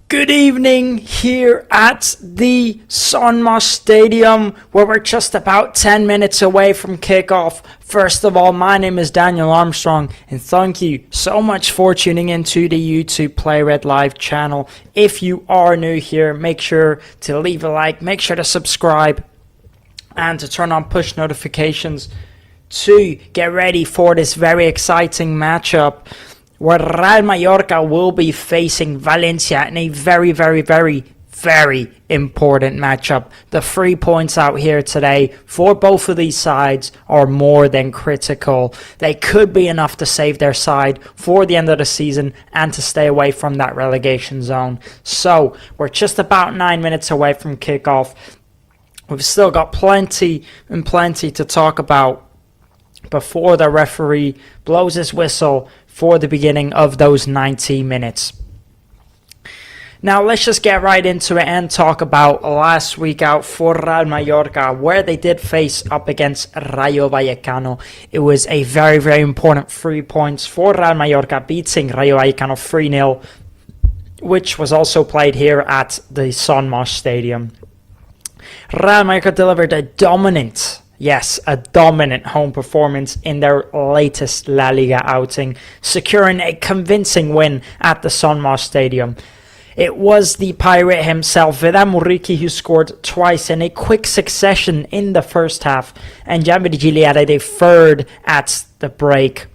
Good evening here at the Sonma Stadium, where we're just about 10 minutes away from kickoff. First of all, my name is Daniel Armstrong, and thank you so much for tuning into the YouTube Play Red Live channel. If you are new here, make sure to leave a like, make sure to subscribe, and to turn on push notifications to get ready for this very exciting matchup, where Real Mallorca will be facing Valencia in a very important matchup. The 3 points out here today for both of these sides are more than critical. They could be enough to save their side for the end of the season and to stay away from that relegation zone. So we're just about 9 minutes away from kickoff. We've still got plenty to talk about before the referee blows his whistle for the beginning of those 90 minutes. Now let's just get right into it and talk about last week out for Real Mallorca, where they did face up against Rayo Vallecano. It was a very important 3 points for Real Mallorca, beating Rayo Vallecano 3-0, which was also played here at the Sonma Stadium. Real Mallorca delivered a dominant home performance in their latest LaLiga outing, securing a convincing win at the Sonma Stadium. It was the Pirate himself, Valencia, who scored twice in a quick succession in the first half, and Gianvirgili added a third after the break,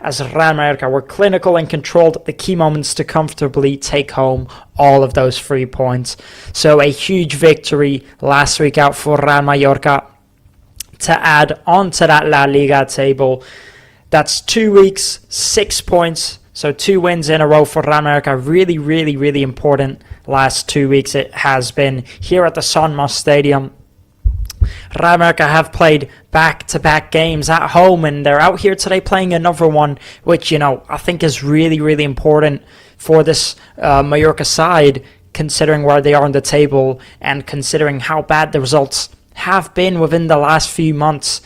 as Real Mallorca were clinical and controlled the key moments to comfortably take home all of those 3 points. So a huge victory last week out for Real Mallorca to add onto that La Liga table. That's 2 weeks, 6 points, so 2 wins in a row for Real Mallorca. Really important last 2 weeks it has been here at the Sonma Stadium. Real Mallorca have played back-to-back games at home, and they're out here today playing another one, which, I think is really important for this Mallorca side, considering where they are on the table and considering how bad the results have been within the last few months.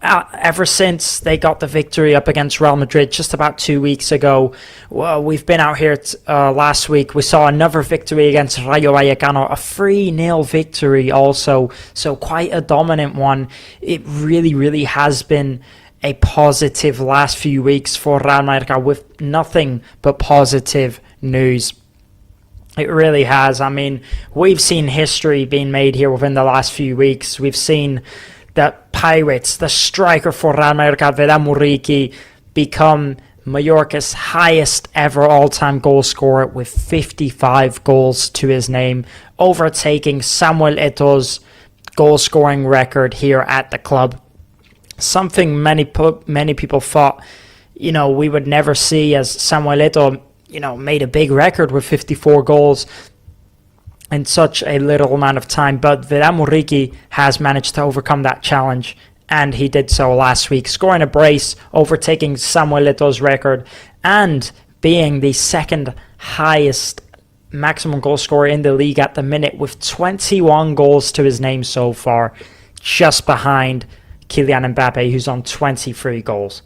Ever since they got the victory up against Real Madrid just about 2 weeks ago, we've been out here last week. We saw another victory against Rayo Vallecano, a 3-0 victory also, so quite a dominant one. It really has been a positive last few weeks for Real Mallorca, with nothing but positive news. It really has. I mean, we've seen history being made here within the last few weeks. We've seen the Pirates, the striker for Real Mallorca, Valencia, become Mallorca's highest ever all-time goal scorer with 55 goals to his name, overtaking Samuel Eto's goal-scoring record here at the club. Something many people thought, we would never see, as Samuel Eto'o, made a big record with 54 goals in such a little amount of time, but Valencia has managed to overcome that challenge, and he did so last week, scoring a brace, overtaking Samuel Eto's record, and being the second highest maximum goal scorer in the league at the minute, with 21 goals to his name so far, just behind Kylian Mbappe, who's on 23 goals.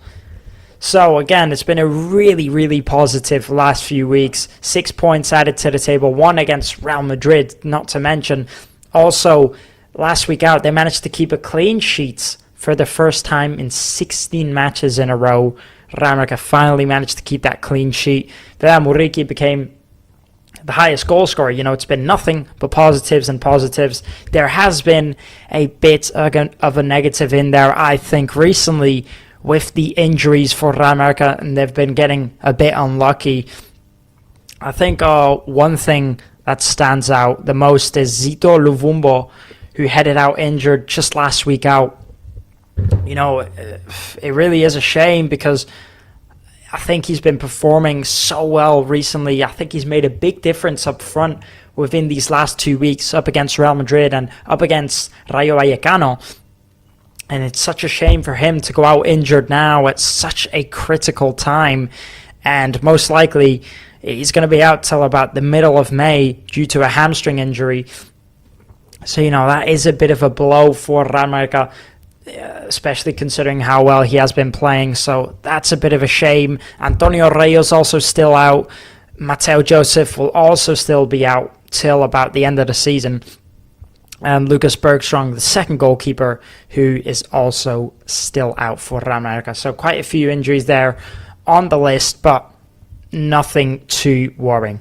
So again, it's been a really positive last few weeks. 6 points added to the table, 1 against Real Madrid, not to mention. Also, last week out, they managed to keep a clean sheet for the first time in 16 matches in a row. Real Mallorca finally managed to keep that clean sheet. Valencia became the highest goal scorer. It's been nothing but positives and positives. There has been a bit of a negative in there, I think, recently, with the injuries for Real Mallorca, and they've been getting a bit unlucky. I think one thing that stands out the most is Zito Luvumbo, who headed out injured just last week out. It really is a shame, because I think he's been performing so well recently. I think he's made a big difference up front within these last 2 weeks, up against Real Madrid and up against Rayo Vallecano. And it's such a shame for him to go out injured now at such a critical time. And most likely, he's going to be out till about the middle of May due to a hamstring injury. So, that is a bit of a blow for Real Mallorca. especially considering how well he has been playing. So that's a bit of a shame. Antonio Reyes also still out. Mateo Joseph will also still be out till about the end of the season. And Lucas Bergstrong, the second goalkeeper, who is also still out for Real Mallorca. So quite a few injuries there on the list, but nothing too worrying.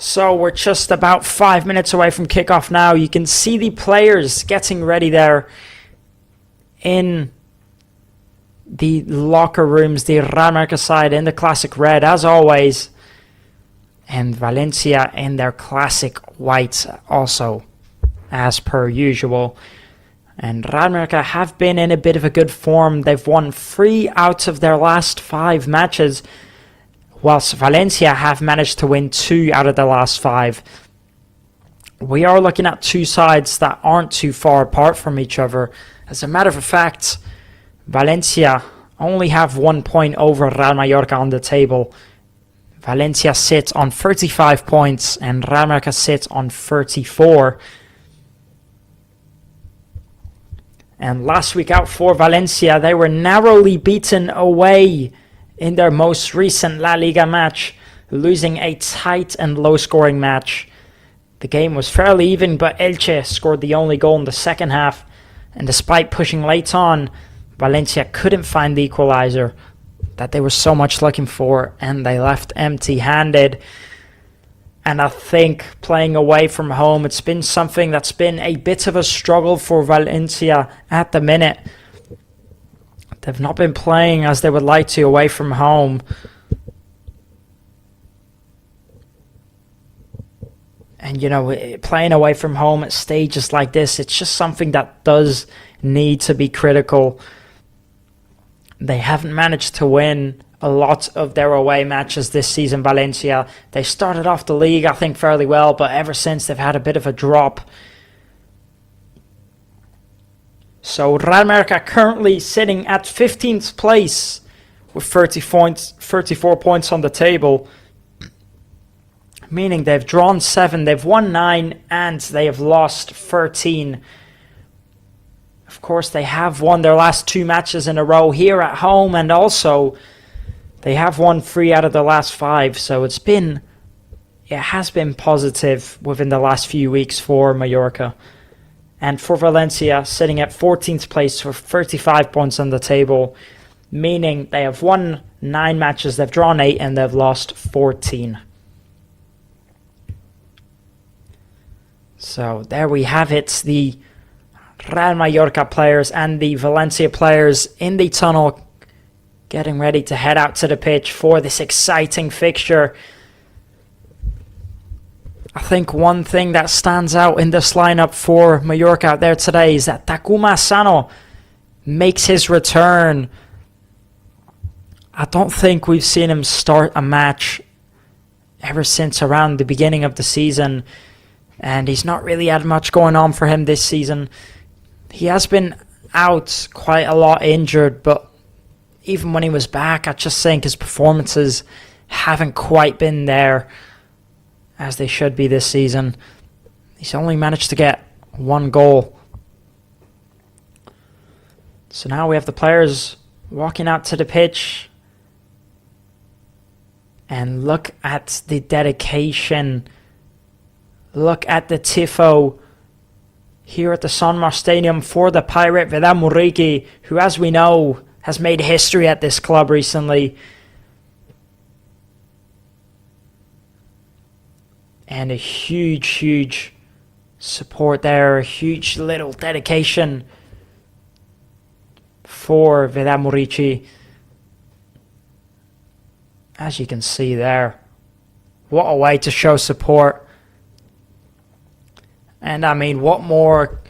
So we're just about 5 minutes away from kickoff now. You can see the players getting ready there in the locker rooms, the Real Mallorca side in the classic red, as always. And Valencia in their classic white also, as per usual. And Real Mallorca have been in a bit of a good form. They've won 3 out of their last 5 matches, whilst Valencia have managed to win 2 out of their last 5. We are looking at 2 sides that aren't too far apart from each other. As a matter of fact, Valencia only have 1 point over Real Mallorca on the table. Valencia sits on 35 points and Real Mallorca sits on 34. And last week out for Valencia, they were narrowly beaten away in their most recent LaLiga match, losing a tight and low-scoring match. The game was fairly even, but Elche scored the only goal in the second half. And despite pushing late on, Valencia couldn't find the equalizer that they were so much looking for, and they left empty-handed. And I think playing away from home, it's been something that's been a bit of a struggle for Valencia at the minute. They've not been playing as they would like to away from home. And, you know, playing away from home at stages like this, it's just something that does need to be critical. They haven't managed to win a lot of their away matches this season, Valencia. They started off the league, I think, fairly well, but ever since they've had a bit of a drop. So Real Mallorca currently sitting at 15th place with 34 points on the table. Meaning they've drawn 7, they've won 9, and they have lost 13. Of course, they have won their last 2 matches in a row here at home, and also they have won 3 out of the last 5. So it has been positive within the last few weeks for Mallorca. And for Valencia, sitting at 14th place with 35 points on the table, meaning they have won 9 matches, they've drawn 8, and they've lost 14. So there we have it, the Real Mallorca players and the Valencia players in the tunnel getting ready to head out to the pitch for this exciting fixture. I think one thing that stands out in this lineup for Mallorca out there today is that Takuma Asano makes his return. I don't think we've seen him start a match ever since around the beginning of the season, and he's not really had much going on for him this season. He has been out quite a lot injured, but even when he was back, I just think his performances haven't quite been there as they should be this season. He's only managed to get 1 goal. So now we have the players walking out to the pitch. And look at the dedication. Look at the tifo here at the Sanmar Stadium for the Pirate Vedat Muriqi, who, as we know, has made history at this club recently. And a huge support there, a huge little dedication for Vedat Muriqi. As you can see there, what a way to show support. And I mean, what more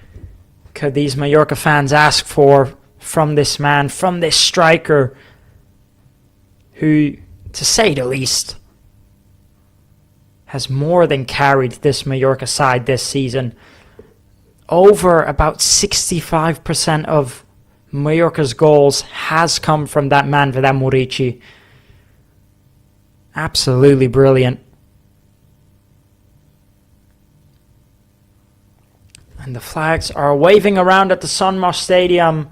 could these Mallorca fans ask for from this man, from this striker, who, to say the least, has more than carried this Mallorca side this season. Over about 65% of Mallorca's goals has come from that man, Vedat Muriqi. Absolutely brilliant. And the flags are waving around at the Sunmoss Stadium.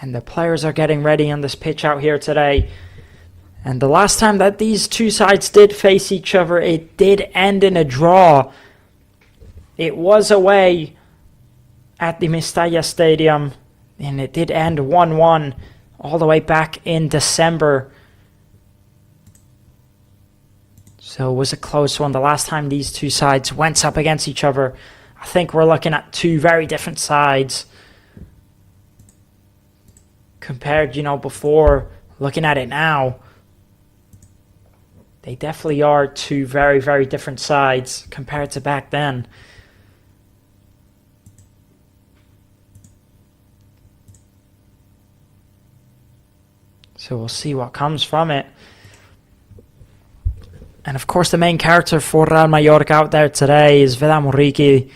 And the players are getting ready on this pitch out here today. And the last time that these two sides did face each other, it did end in a draw. It was away at the Mestalla Stadium, and it did end 1-1 all the way back in December. So it was a close one. The last time these two sides went up against each other, I think we're looking at two very different sides compared, before. Looking at it now, they definitely are two very, very different sides compared to back then. So we'll see what comes from it. And of course the main character for Real Mallorca out there today is Vedam Origi.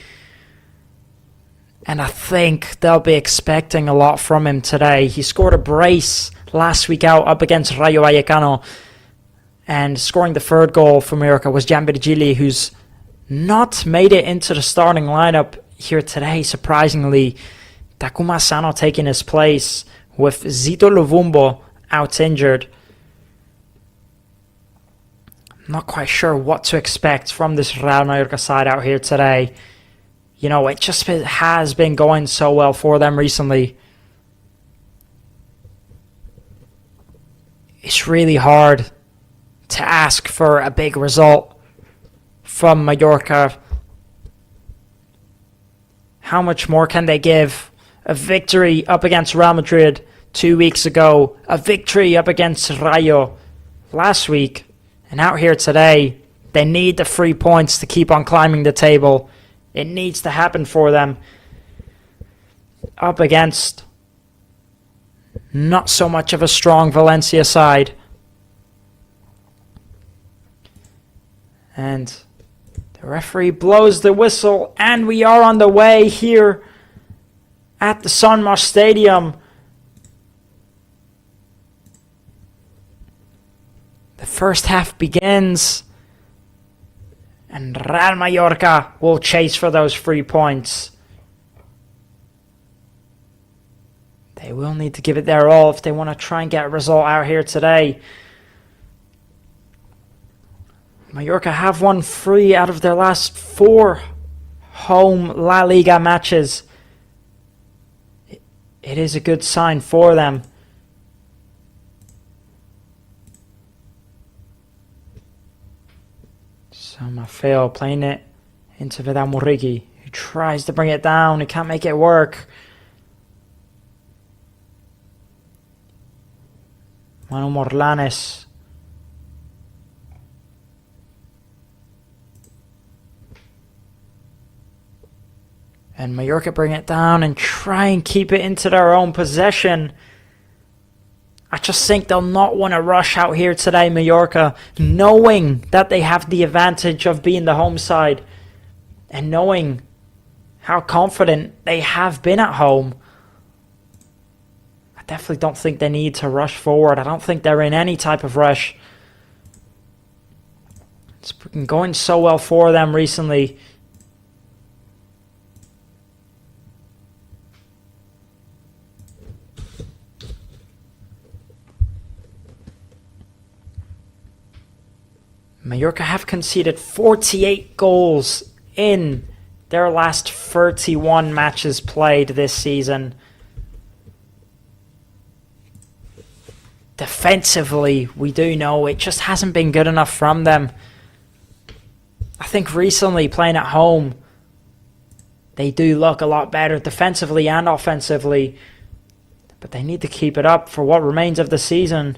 And I think they'll be expecting a lot from him today. He scored a brace last week out up against Rayo Vallecano. And scoring the third goal for Mallorca was Jan Virgili, who's not made it into the starting lineup here today, surprisingly. Takuma Sano taking his place with Zito Luvumbo out injured. Not quite sure what to expect from this Real Mallorca side out here today. It just has been going so well for them recently. It's really hard to ask for a big result from Mallorca. How much more can they give? A victory up against Real Madrid 2 weeks ago. A victory up against Rayo last week. And out here today, they need the 3 points to keep on climbing the table. It needs to happen for them. Up against not so much of a strong Valencia side. And the referee blows the whistle, and we are on the way here at the Sunmoss Stadium. The first half begins, and Real Mallorca will chase for those 3 points. They will need to give it their all if they want to try and get a result out here today. Mallorca have won 3 out of their last 4 home La Liga matches. It is a good sign for them. So Maffeo playing it into Vedam Origi, who tries to bring it down. He can't make it work. Manu Morlanes. And Mallorca bring it down and try and keep it into their own possession. I just think they'll not want to rush out here today, Mallorca, knowing that they have the advantage of being the home side and knowing how confident they have been at home. I definitely don't think they need to rush forward. I don't think they're in any type of rush. It's been going so well for them recently. Mallorca have conceded 48 goals in their last 31 matches played this season. Defensively, we do know it just hasn't been good enough from them. I think recently, playing at home, they do look a lot better defensively and offensively. But they need to keep it up for what remains of the season.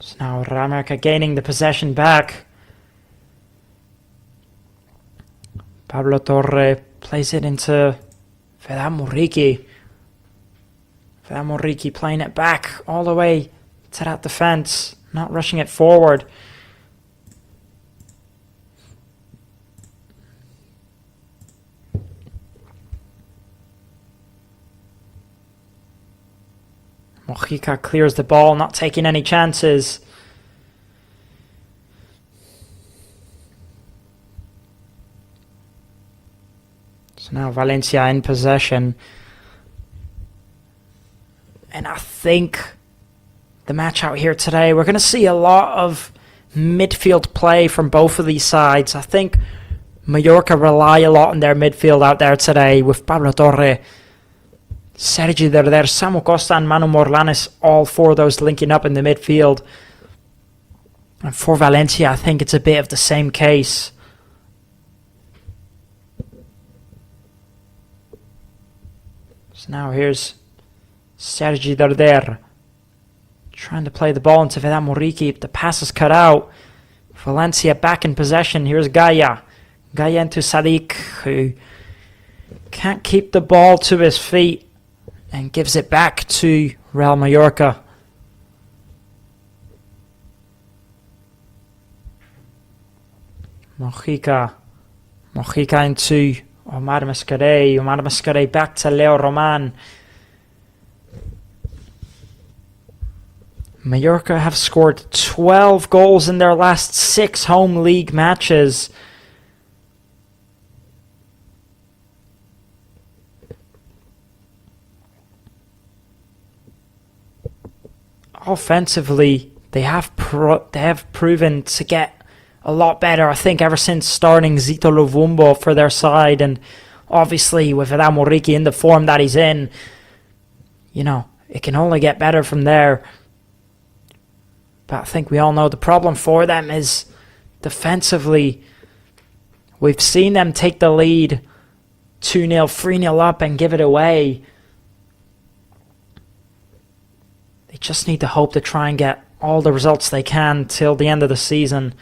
So now Real Mallorca gaining the possession back. Pablo Torre plays it into Vedam Origi. Vedam Origi playing it back all the way to that defense, not rushing it forward. Mojica clears the ball, not taking any chances. So now Valencia in possession. And I think the match out here today, we're going to see a lot of midfield play from both of these sides. I think Mallorca rely a lot on their midfield out there today with Pablo Torre, Sergi Derder, Samu Costa and Manu Morlanes, all four of those linking up in the midfield. And for Valencia, I think it's a bit of the same case. So now here's Sergi Derder trying to play the ball into Vedat Muriqi. The pass is cut out. Valencia back in possession. Here's Gaia. Gaia into Sadiq, who can't keep the ball to his feet and gives it back to Real Mallorca. Mojica into Omar Mascarell. Omar Mascarell back to Leo Roman. Mallorca have scored 12 goals in their last 6 home league matches. Offensively, they have proven to get a lot better, I think, ever since starting Zito Luvumbo for their side. And obviously, with Vedat Muriqi in the form that he's in, you know, it can only get better from there. But I think we all know the problem for them is defensively. We've seen them take the lead 2-0, 3-0 up and give it away. They just need to hope to try and get all the results they can till the end of the season.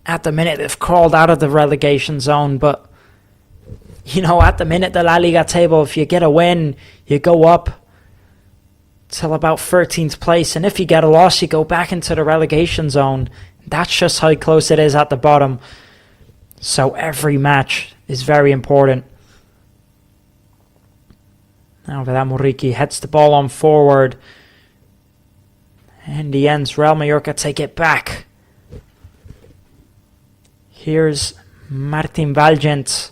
At the minute, they've crawled out of the relegation zone, but, you know, at the minute, the LaLiga table, if you get a win, you go up till about 13th place, and if you get a loss, you go back into the relegation zone. That's just how close it is at the bottom. So every match is very important. Now Vedat Muriqi heads the ball on forward. And the ends, Real Mallorca take it back. Here's Martin Valgent,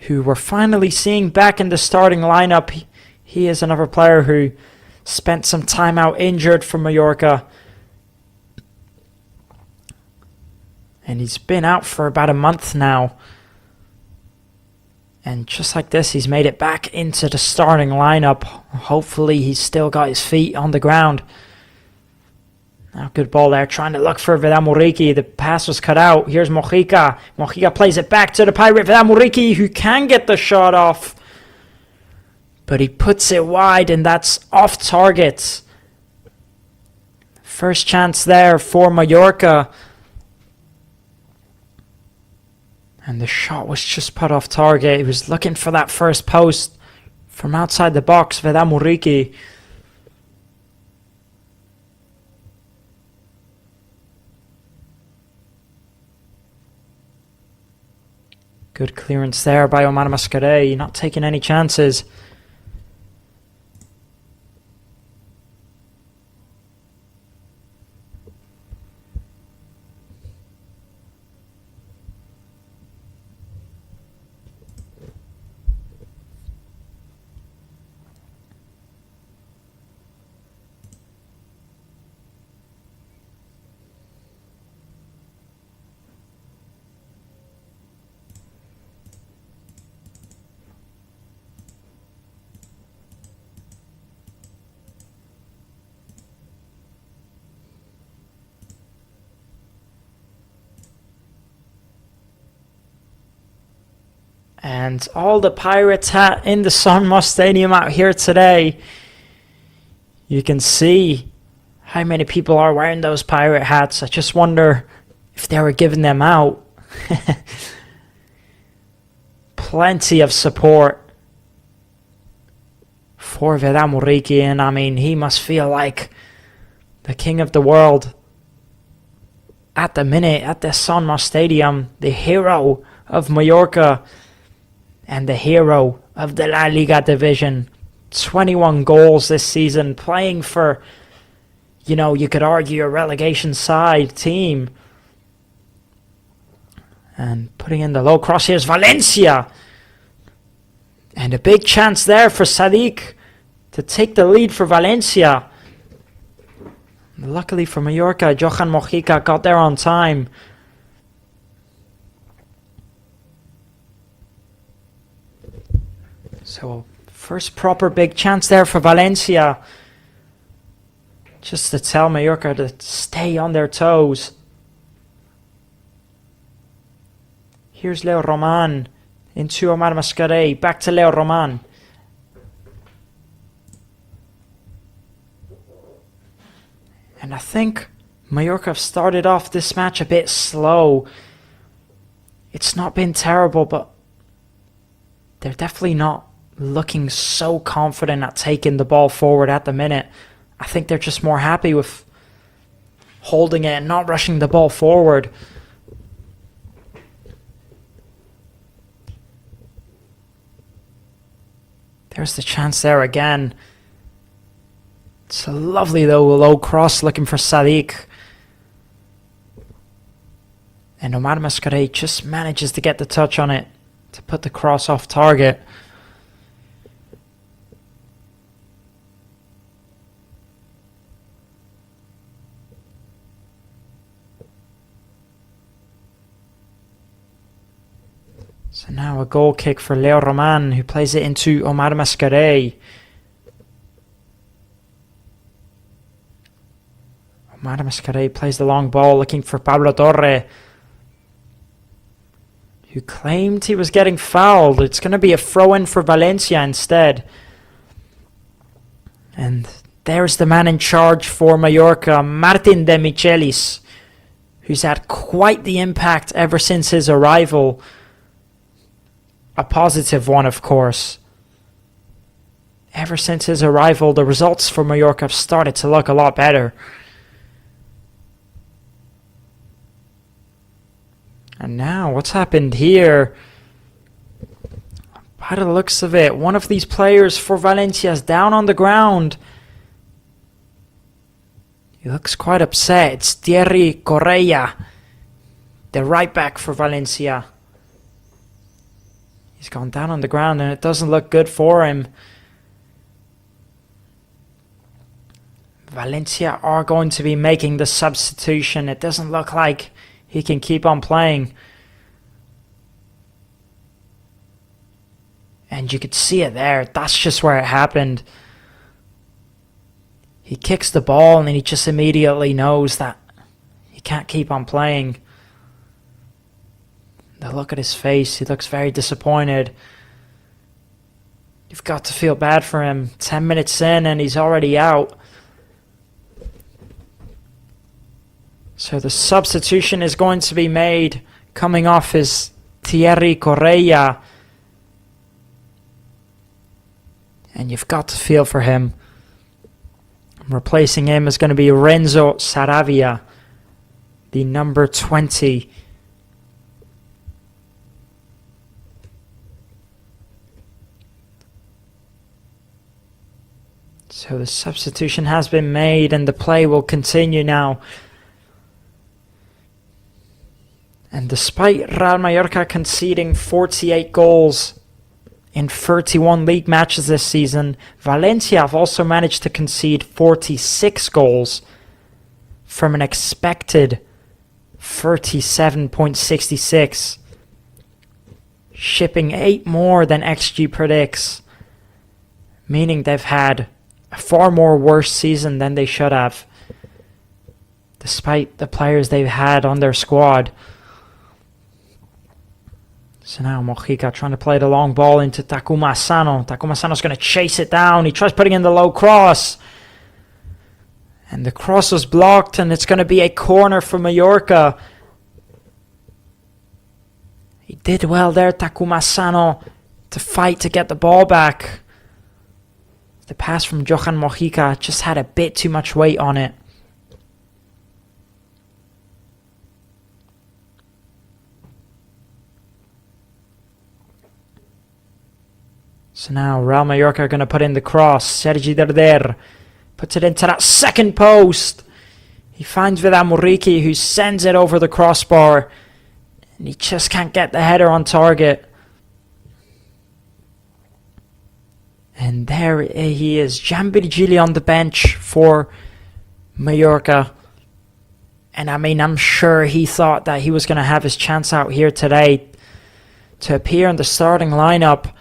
who we're finally seeing back in the starting lineup. He is another player who spent some time out injured for Mallorca. And he's been out for about a month now. And just like this, he's made it back into the starting lineup. Hopefully he's still got his feet on the ground. Now good ball there, trying to look for Vedat Muriqi. The pass was cut out. Here's Mojica. Mojica plays it back to the Pirate Vedat Muriqi, who can get the shot off. But he puts it wide, and that's off target. First chance there for Mallorca. And the shot was just put off target. He was looking for that first post from outside the box, Vedat Muriqi. Good clearance there by Omar Mascarell, not taking any chances. And all the Pirates in the San Martin Stadium out here today. You can see how many people are wearing those Pirate hats. I just wonder if they were giving them out. Plenty of support for Vedat Muriqi, and I mean, he must feel like the king of the world at the minute at the San Martin Stadium, the hero of Mallorca and the hero of the La Liga division. 21 goals this season, playing for, you could argue a relegation side team. And putting in the low cross, here's Valencia. And a big chance there for Sadiq to take the lead for Valencia. Luckily for Mallorca, Johan Mojica got there on time. So, first proper big chance there for Valencia. Just to tell Mallorca to stay on their toes. Here's Leo Roman into Omar Mascarell. Back to Leo Roman. And I think Mallorca have started off this match a bit slow. It's not been terrible, but they're definitely not looking so confident at taking the ball forward at the minute. I think they're just more happy with holding it and not rushing the ball forward. There's the chance there again. It's a lovely though low cross looking for Sadiq. And Omar Mascarell just manages to get the touch on it to put the cross off target. So now a goal kick for Leo Roman, who plays it into Omar Mascarell. Omar Mascarell plays the long ball looking for Pablo Torre, who claimed he was getting fouled. It's going to be a throw-in for Valencia instead. And there's the man in charge for Mallorca, Martin de Michelis, who's had quite the impact ever since his arrival. A positive one, of course. Ever since his arrival, the results for Mallorca have started to look a lot better. And now, what's happened here? By the looks of it, one of these players for Valencia is down on the ground. He looks quite upset. It's Thierry Correia, the right back for Valencia. He's gone down on the ground and it doesn't look good for him. Valencia are going to be making the substitution. It doesn't look like he can keep on playing. And you could see it there. That's just where it happened. He kicks the ball and then he just immediately knows that he can't keep on playing. The look at his face, he looks very disappointed. You've got to feel bad for him. 10 minutes in and he's already out. So the substitution is going to be made. Coming off is Thierry Correia. And you've got to feel for him. Replacing him is going to be Renzo Saravia, the number 20. So the substitution has been made and the play will continue now. And despite Real Mallorca conceding 48 goals in 31 league matches this season, Valencia have also managed to concede 46 goals from an expected 37.66, shipping 8 more than XG predicts, meaning they've had a far more worse season than they should have, despite the players they've had on their squad. So now Mojica trying to play the long ball into Takuma Asano. Takuma Asano's going to chase it down. He tries putting in the low cross. And the cross was blocked and it's going to be a corner for Mallorca. He did well there, Takuma Asano, to fight to get the ball back. The pass from Johan Mojica just had a bit too much weight on it. So now Real Mallorca are going to put in the cross. Sergi Darder puts it into that second post. He finds Vidal Muriqi, who sends it over the crossbar. And he just can't get the header on target. And there he is, Jan Virgili on the bench for Mallorca. And I mean, I'm sure he thought that he was going to have his chance out here today to appear in the starting lineup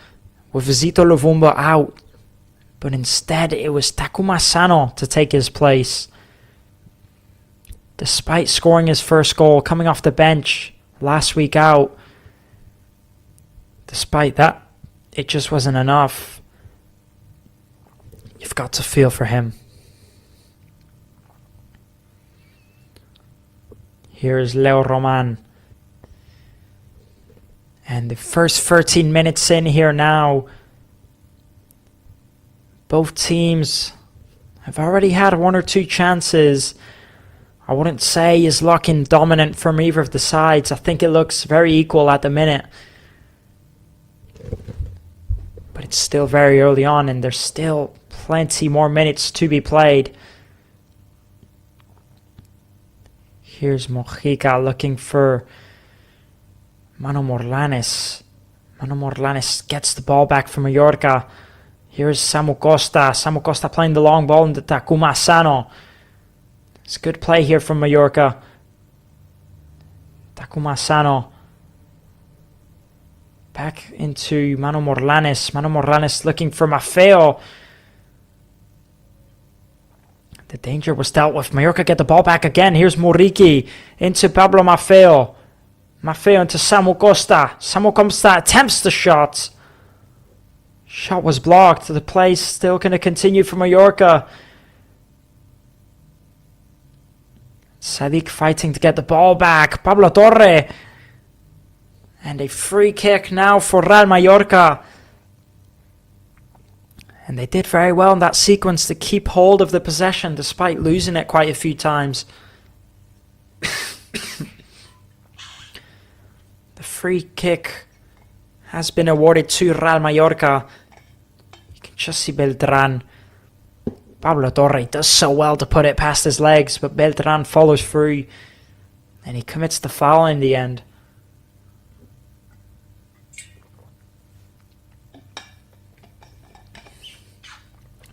with Zito Luvumba out. But instead, it was Takuma Sano to take his place. Despite scoring his first goal, coming off the bench last week out, despite that, it just wasn't enough. You've got to feel for him. Here's Leo Roman. And the first 13 minutes in here now, both teams have already had one or two chances. I wouldn't say is looking dominant from either of the sides. I think it looks very equal at the minute. But it's still very early on and there's still plenty more minutes to be played. Here's Mojica looking for Manu Morlanes. Manu Morlanes gets the ball back from Mallorca. Here's Samu Costa. Samu Costa playing the long ball into Takuma Sano. It's a good play here from Mallorca. Takuma Sano. Back into Manu Morlanes. Manu Morlanes looking for Maffeo. The danger was dealt with. Mallorca get the ball back again. Here's Muriqi into Pablo Maffeo. Maffeo into Samu Costa. Samu Costa attempts the shot. Shot was blocked. The play still going to continue for Mallorca. Sadiq fighting to get the ball back. Pablo Torre. And a free kick now for Real Mallorca. And they did very well in that sequence to keep hold of the possession despite losing it quite a few times. The free kick has been awarded to Real Mallorca. You can just see Beltran. Pablo Torre does so well to put it past his legs, but Beltran follows through and he commits the foul in the end.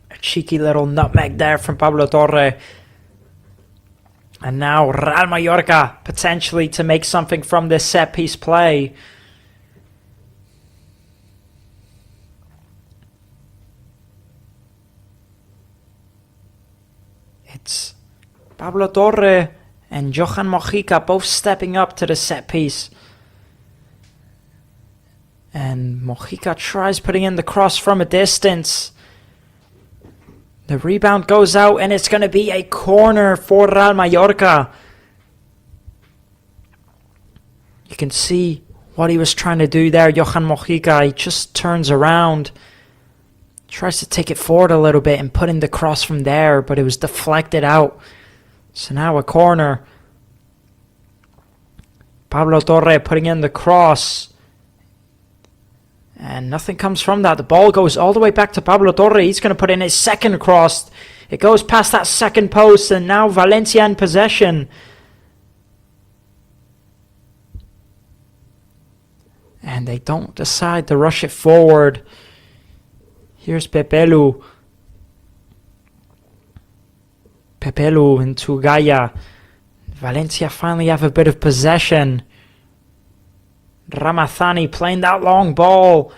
A cheeky little nutmeg there from Pablo Torre. And now Real Mallorca potentially to make something from this set piece play. It's Pablo Torre and Johan Mojica both stepping up to the set piece. And Mojica tries putting in the cross from a distance. The rebound goes out and it's going to be a corner for Real Mallorca. You can see what he was trying to do there, Johan Mojica. He just turns around, tries to take it forward a little bit and put in the cross from there, but it was deflected out. So now a corner. Pablo Torre putting in the cross. And nothing comes from that. The ball goes all the way back to Pablo Torre. He's going to put in his second cross. It goes past that second post and now Valencia in possession. And they don't decide to rush it forward. Here's Pepelu. Pepelu into Gaia. Valencia finally have a bit of possession. Ramathani playing that long ball.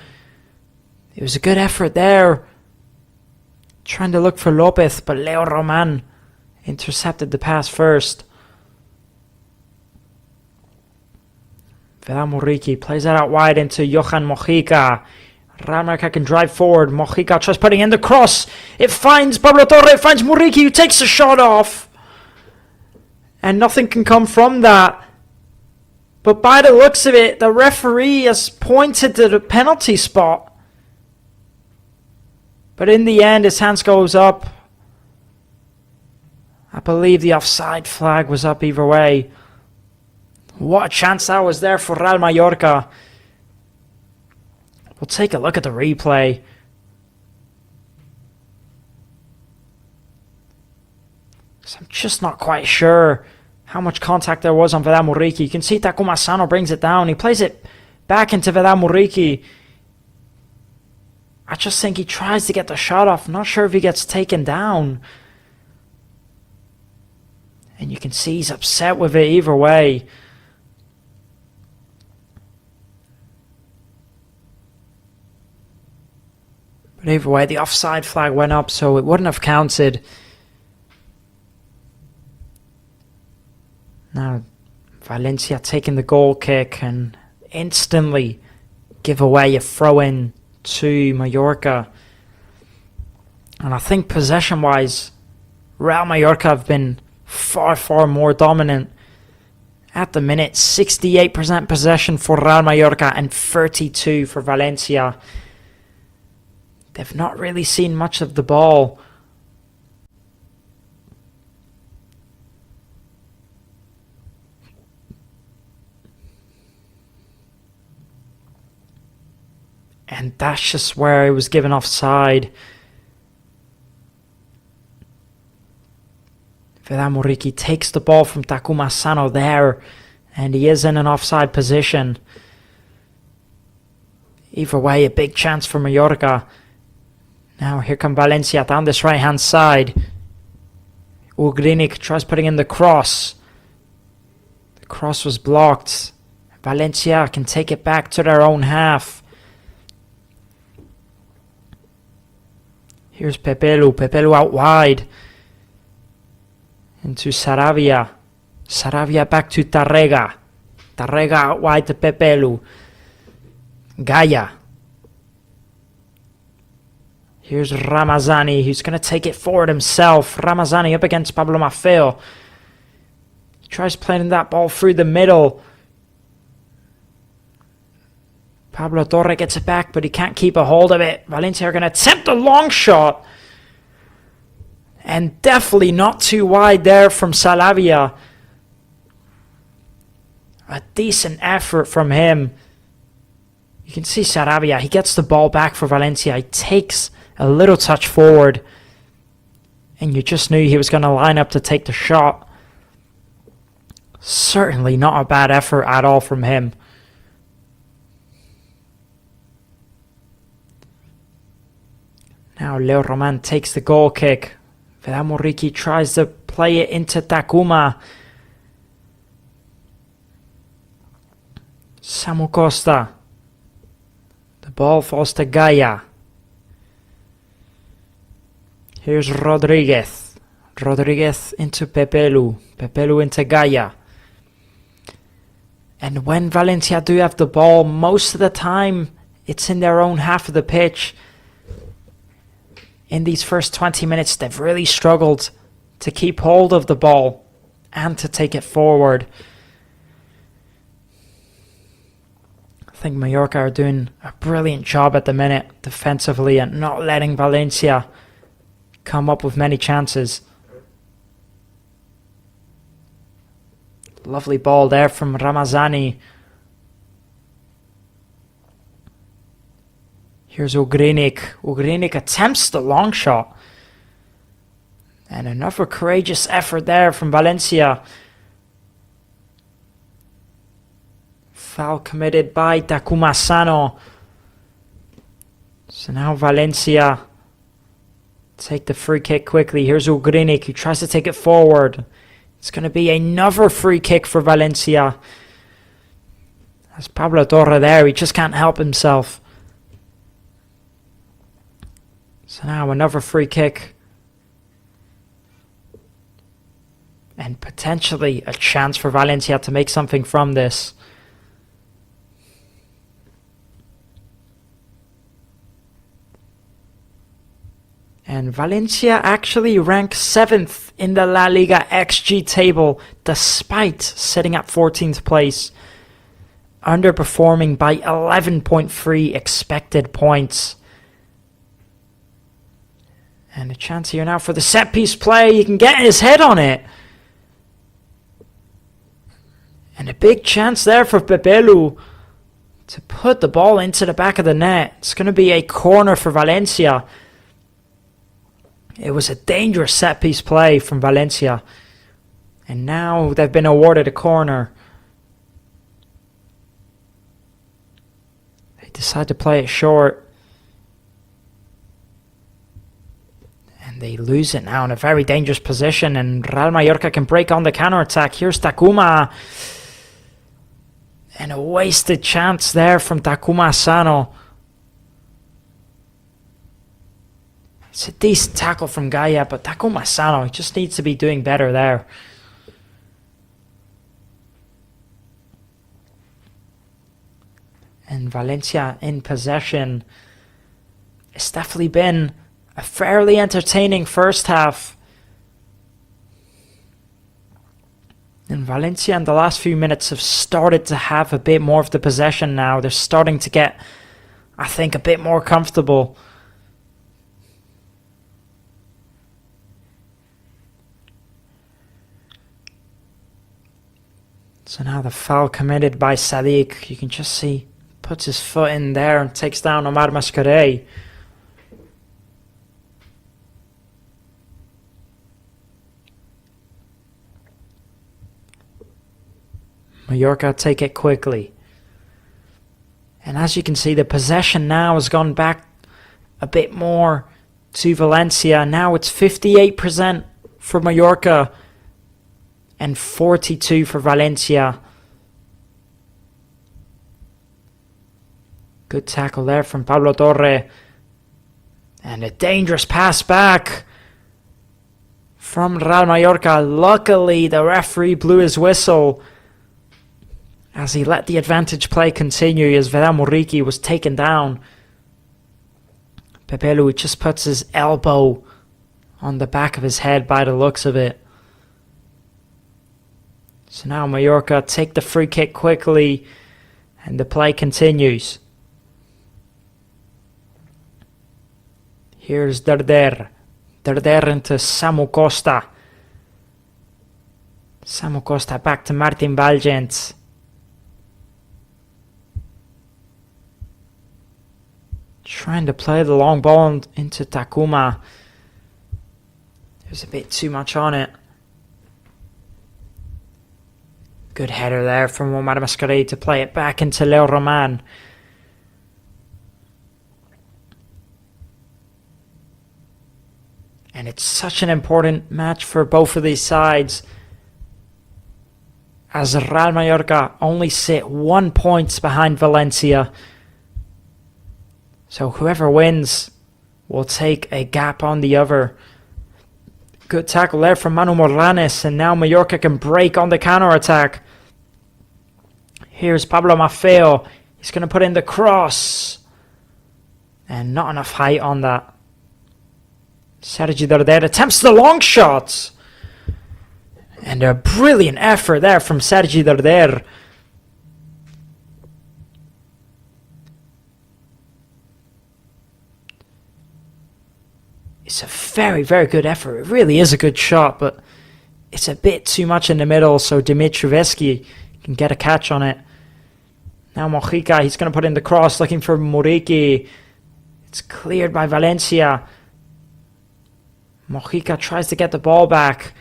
It was a good effort there. Trying to look for Lopez, but Leo Roman intercepted the pass first. Vidal Muriqi plays that out wide into Johan Mojica. Real Mallorca can drive forward. Mojica tries putting in the cross. It finds Pablo Torre. It finds Muriqi, who takes the shot off. And nothing can come from that. But by the looks of it, the referee has pointed to the penalty spot. But in the end, his hands goes up. I believe the offside flag was up either way. What a chance that was there for Real Mallorca. We'll take a look at the replay. I'm just not quite sure how much contact there was on Vedran Muriqi. You can see Takuma Sano brings it down. He plays it back into Vedran Muriqi. I just think he tries to get the shot off. Not sure if he gets taken down. And you can see he's upset with it either way. But either way, the offside flag went up, so it wouldn't have counted. Now, Valencia taking the goal kick and instantly give away a throw-in to Mallorca. And I think possession-wise, Real Mallorca have been far, far more dominant. At the minute, 68% possession for Real Mallorca and 32% for Valencia. They've not really seen much of the ball. And that's just where it was given offside. Vedran Muriqi takes the ball from Takuma Sano there, and he is in an offside position. Either way, a big chance for Mallorca. Now here come Valencia down this right hand side. Ugrinic tries putting in the cross. The cross was blocked. Valencia can take it back to their own half. Here's Pepelu. Pepelu out wide. Into Saravia. Saravia back to Tarrega. Tarrega out wide to Pepelu. Gaia. Here's Ramazani. He's going to take it forward himself. Ramazani up against Pablo Maffeo. He tries playing that ball through the middle. Pablo Torre gets it back, but he can't keep a hold of it. Valencia are going to attempt a long shot. And definitely not too wide there from Salavia. A decent effort from him. You can see Saravia. He gets the ball back for Valencia. He takes a little touch forward. And you just knew he was going to line up to take the shot. Certainly not a bad effort at all from him. Now Leo Roman takes the goal kick. Vedran Muriqi tries to play it into Takuma. Samu Costa. The ball falls to Gaia. Here's Rodriguez. Rodriguez into Pepelu. Pepelu into Gaia. And when Valencia do have the ball, most of the time it's in their own half of the pitch. In these first 20 minutes, they've really struggled to keep hold of the ball and to take it forward. I think Mallorca are doing a brilliant job at the minute defensively and not letting Valencia come up with many chances. Lovely ball there from Ramazani. Here's Ugrinic. Ugrinic attempts the long shot. And another courageous effort there from Valencia. Foul committed by Takuma Sano. So now Valencia take the free kick quickly. Here's Ugrinic who tries to take it forward. It's going to be another free kick for Valencia. There's Pablo Torre there. He just can't help himself. So now another free kick. And potentially a chance for Valencia to make something from this. And Valencia actually ranks 7th in the LaLiga XG table despite sitting at 14th place. Underperforming by 11.3 expected points. And a chance here now for the set piece play. He can get his head on it. And a big chance there for Pepelu to put the ball into the back of the net. It's going to be a corner for Valencia. It was a dangerous set-piece play from Valencia. And now they've been awarded a corner. They decide to play it short. And they lose it now in a very dangerous position. And Real Mallorca can break on the counter-attack. Here's Takuma. And a wasted chance there from Takuma Asano. It's a decent tackle from Gaia, but Takuma Asano just needs to be doing better there. And Valencia in possession. It's definitely been a fairly entertaining first half. And Valencia in the last few minutes have started to have a bit more of the possession now. They're starting to get, I think, a bit more comfortable. So now the foul committed by Sadiq. You can just see, puts his foot in there and takes down Omar Mascarell. Mallorca take it quickly. And as you can see, the possession now has gone back a bit more to Valencia. Now it's 58% for Mallorca and 42% for Valencia. Good tackle there from Pablo Torre. And a dangerous pass back from Real Mallorca. Luckily, the referee blew his whistle as he let the advantage play continue as Vedran Muriqi was taken down. Pepelu just puts his elbow on the back of his head by the looks of it. So now Mallorca take the free kick quickly and the play continues. Here's Darder. Darder into Samu Costa. Samu Costa back to Martin Valgens. Trying to play the long ball into Takuma. There's a bit too much on it. Good header there from Omar Mascarell to play it back into Leo Roman. And it's such an important match for both of these sides, as Real Mallorca only sit 1 point behind Valencia. So whoever wins will take a gap on the other. Good tackle there from Manu Morlanes, and now Mallorca can break on the counter-attack. Here's Pablo Maffeo. He's going to put in the cross. And not enough height on that. Sergi Darder attempts the long shot. And a brilliant effort there from Sergi Darder. It's a very, very good effort. It really is a good shot, but it's a bit too much in the middle, so Dimitrievski can get a catch on it. Now Mojica, he's going to put in the cross, looking for Muriqi. It's cleared by Valencia. Mojica tries to get the ball back.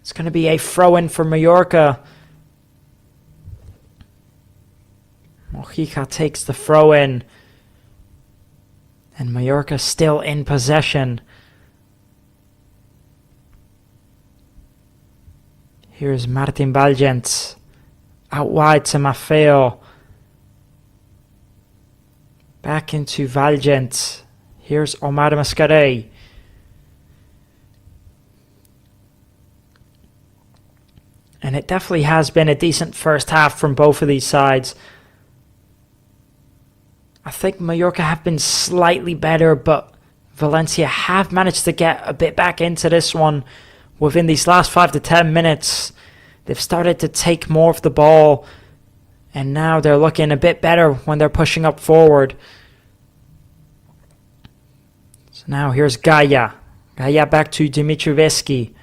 It's going to be a throw-in for Mallorca. Mojica takes the throw-in. And Mallorca still in possession. Here's Martin Valgens. Out wide to Maffeo. Back into Valgens. Here's Omar Mascarell. And it definitely has been a decent first half from both of these sides. I think Mallorca have been slightly better, but Valencia have managed to get a bit back into this one within these last 5 to 10 minutes. They've started to take more of the ball, and now they're looking a bit better when they're pushing up forward. So now here's Gaia. Gaia back to Dimitrievski.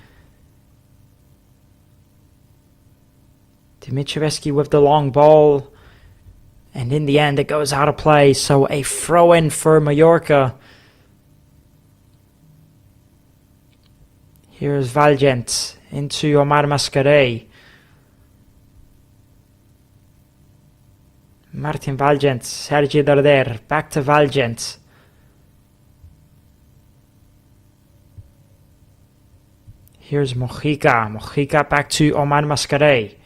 Dimitrievski with the long ball. And in the end, it goes out of play. So a throw-in for Mallorca. Here's Valgent into Omar Mascarell. Martin Valgent, Sergi Darder, back to Valgent. Here's Mojica. Mojica back to Omar Mascarell.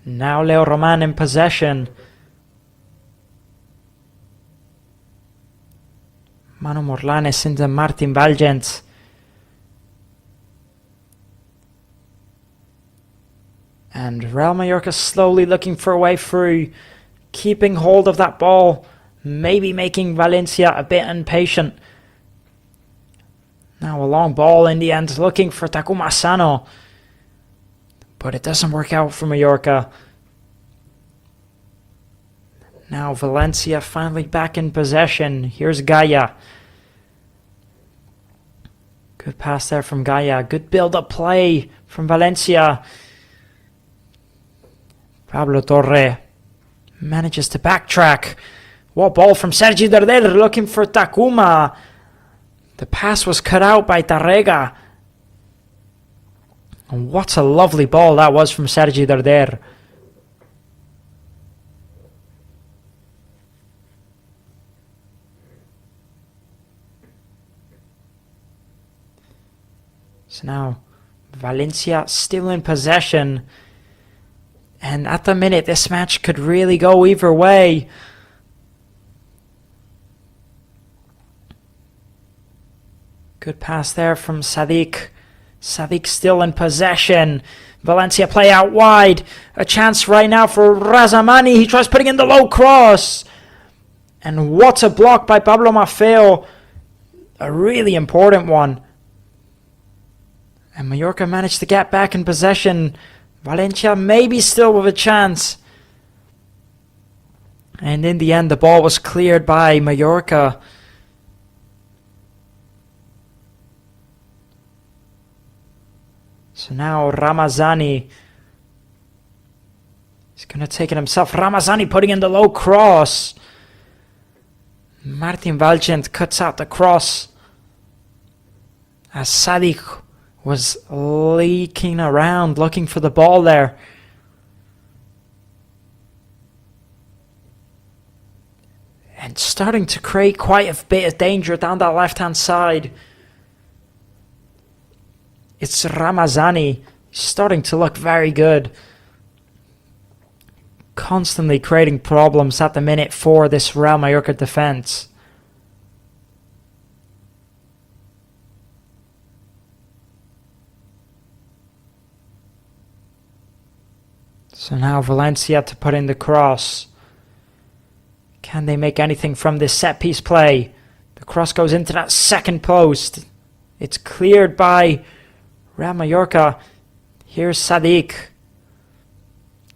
Now Leo Roman in possession. Manu Morlanes into Martin Valgent. And Real Mallorca slowly looking for a way through, keeping hold of that ball, maybe making Valencia a bit impatient. Now a long ball in the end, looking for Takuma Asano. But it doesn't work out for Mallorca. Now Valencia finally back in possession. Here's Gaia. Good pass there from Gaia. Good build-up play from Valencia. Pablo Torre manages to backtrack. What ball from Sergi Darder looking for Takuma. The pass was cut out by Tarrega. And what a lovely ball that was from Sergi Darder. So now Valencia still in possession. And at the minute, this match could really go either way. Good pass there from Sadik. Sadik still in possession. Valencia play out wide. A chance right now for Razamani. He tries putting in the low cross. And what a block by Pablo Maffeo. A really important one. And Mallorca managed to get back in possession. Valencia maybe still with a chance. And in the end, the ball was cleared by Mallorca. So now Ramazani is going to take it himself. Ramazani putting in the low cross. Martin Valgent cuts out the cross. As Sadik was leaking around looking for the ball there. And starting to create quite a bit of danger down that left-hand side. It's Ramazani starting to look very good. Constantly creating problems at the minute for this Real Mallorca defense. So now Valencia to put in the cross. Can they make anything from this set-piece play? The cross goes into that second post. It's cleared by Real Mallorca. Here's Sadik.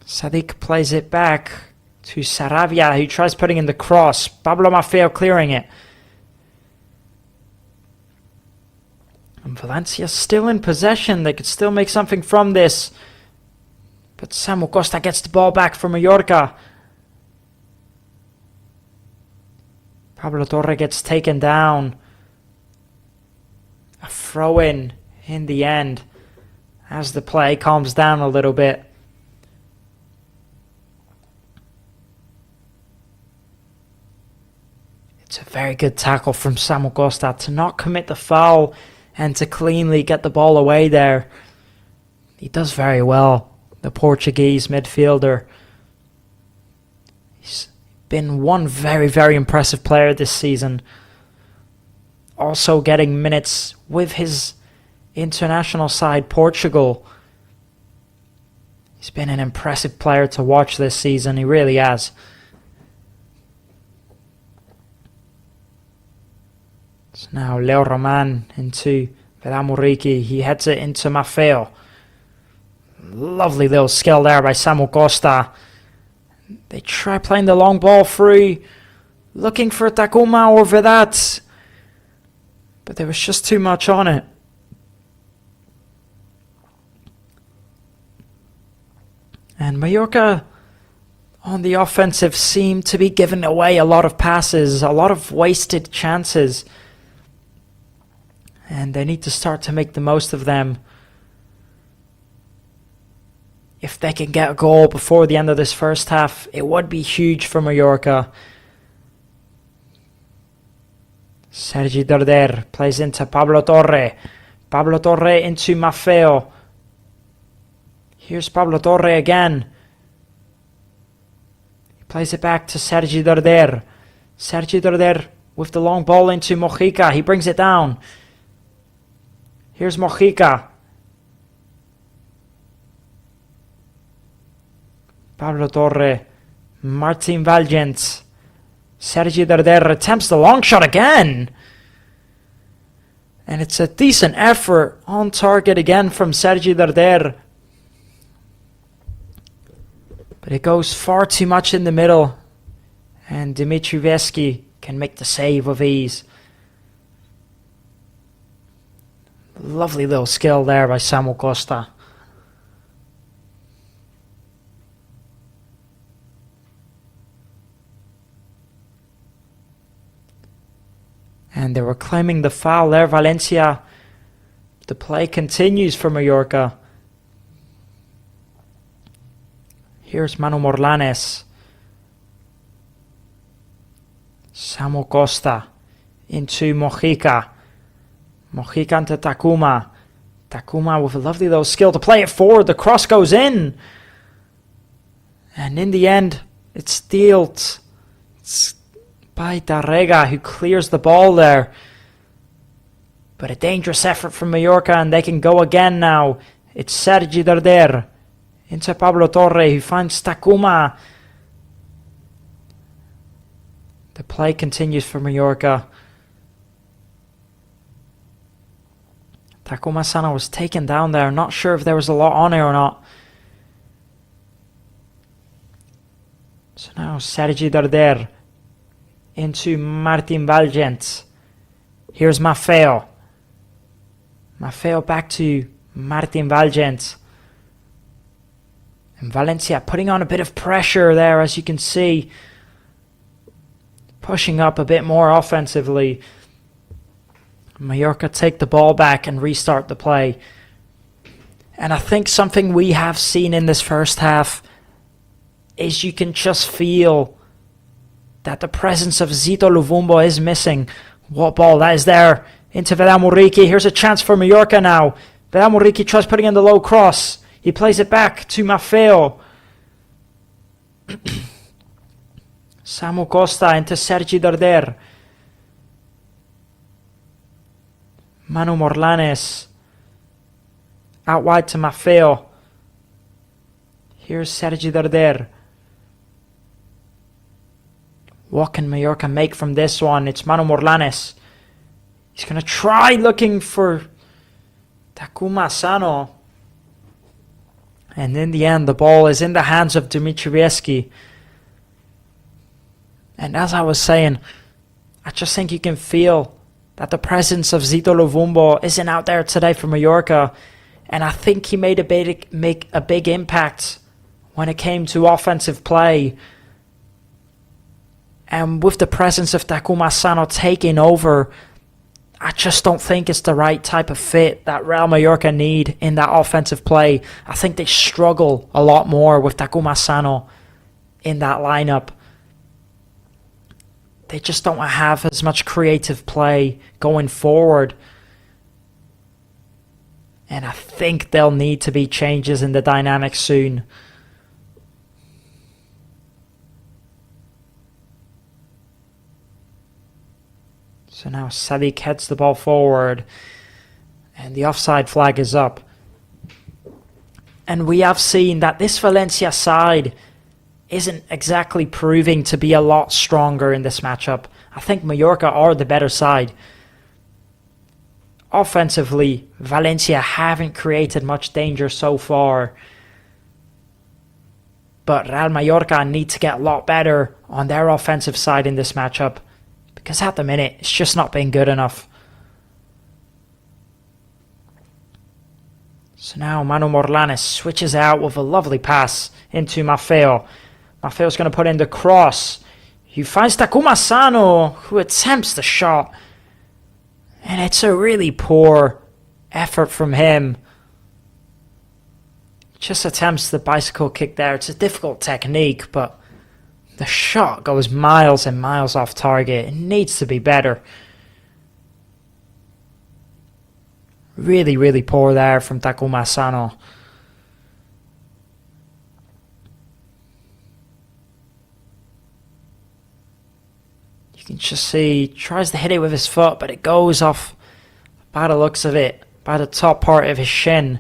Sadik plays it back to Saravia, who tries putting in the cross. Pablo Maffeo clearing it. And Valencia still in possession. They could still make something from this. But Samu Costa gets the ball back for Mallorca. Pablo Torre gets taken down. A throw-in in the end as the play calms down a little bit. It's a very good tackle from Samu Costa to not commit the foul and to cleanly get the ball away there. He does very well. The Portuguese midfielder. He's been one very, very impressive player this season. Also getting minutes with his international side, Portugal. He's been an impressive player to watch this season. He really has. So now Leo Roman into Velamuriki. He heads it into Maffeo. Lovely little skill there by Samu Costa. They try playing the long ball through, looking for Takuma or Vedat, but there was just too much on it. And Mallorca on the offensive seem to be giving away a lot of passes, a lot of wasted chances. And they need to start to make the most of them. If they can get a goal before the end of this first half, it would be huge for Mallorca. Sergi Darder plays into Pablo Torre. Pablo Torre into Maffeo. Here's Pablo Torre again. He plays it back to Sergi Darder. Sergi Darder with the long ball into Mojica. He brings it down. Here's Mojica. Pablo Torre. Martin Valgent. Sergi Darder attempts the long shot again. And it's a decent effort on target again from Sergi Darder. But it goes far too much in the middle. And Dimitri Vesky can make the save with ease. Lovely little skill there by Samu Costa. And they were claiming the foul there, Valencia. The play continues for Mallorca. Here's Manu Morlanes. Samu Costa into Mojica. Mojica into Takuma. Takuma with a lovely little skill to play it forward. The cross goes in. And in the end, it's stealed. It's by Tarrega, who clears the ball there. But a dangerous effort from Mallorca, and they can go again now. It's Sergi Darder into Pablo Torre, who finds Takuma. The play continues for Mallorca. Takuma Sano was taken down there. Not sure if there was a lot on it or not. So now Sergi Darder into Martin Valgent. Here's Maffeo. Maffeo back to Martin Valgent. And Valencia putting on a bit of pressure there, as you can see. Pushing up a bit more offensively. Mallorca take the ball back and restart the play. And I think something we have seen in this first half is you can just feel that the presence of Zito Luvumbo is missing. What ball that is there into Velamuriki. Here's a chance for Mallorca now. Velamuriki tries putting in the low cross. He plays it back to Maffeo. Samu Costa into Sergi Darder. Manu Morlanes. Out wide to Maffeo. Here's Sergi Darder. What can Mallorca make from this one? It's Manu Morlanes. He's going to try looking for Takuma Sano. And in the end, the ball is in the hands of Dimitri Vesky. And as I was saying, I just think you can feel that the presence of Zito Luvumbo isn't out there today for Mallorca. And I think he made make a big impact when it came to offensive play. And with the presence of Takuma Sano taking over, I just don't think it's the right type of fit that Real Mallorca need in that offensive play. I think they struggle a lot more with Takuma Sano in that lineup. They just don't have as much creative play going forward. And I think there'll need to be changes in the dynamics soon. So now Sadiq heads the ball forward. And the offside flag is up. And we have seen that this Valencia side isn't exactly proving to be a lot stronger in this matchup. I think Mallorca are the better side. Offensively, Valencia haven't created much danger so far. But Real Mallorca need to get a lot better on their offensive side in this matchup. Because at the minute, it's just not been good enough. So now Manu Morlanes switches out with a lovely pass into Maffeo. Maffeo's going to put in the cross. He finds Takuma Sano, who attempts the shot. And it's a really poor effort from him. Just attempts the bicycle kick there. It's a difficult technique, but the shot goes miles and miles off target. It needs to be better. Really, really poor there from Takuma Sano. You can just see, he tries to hit it with his foot, but it goes off, by the looks of it, by the top part of his shin.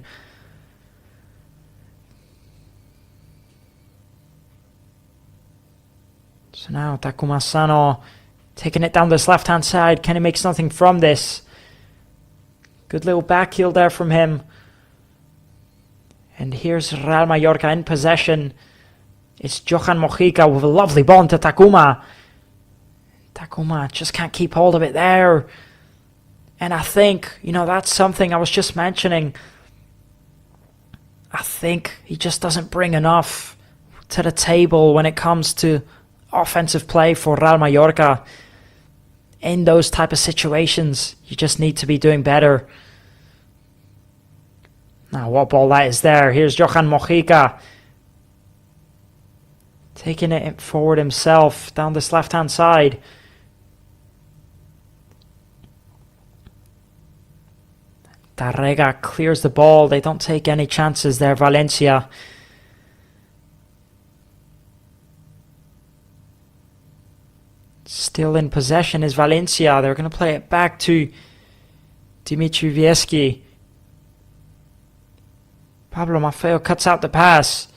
So now Takuma Sano taking it down this left-hand side. Can he make something from this? Good little back heel there from him. And here's Real Mallorca in possession. It's Johan Mojica with a lovely ball into Takuma. Takuma just can't keep hold of it there. And I think, that's something I was just mentioning. I think he just doesn't bring enough to the table when it comes to offensive play for Real Mallorca. In those type of situations, you just need to be doing better. Now, what ball that is there. Here's Johan Mojica. Taking it forward himself down this left-hand side. Tarrega clears the ball. They don't take any chances there, Valencia. Still in possession is Valencia. They're going to play it back to Dimitri Vieski. Pablo Maffeo cuts out the pass.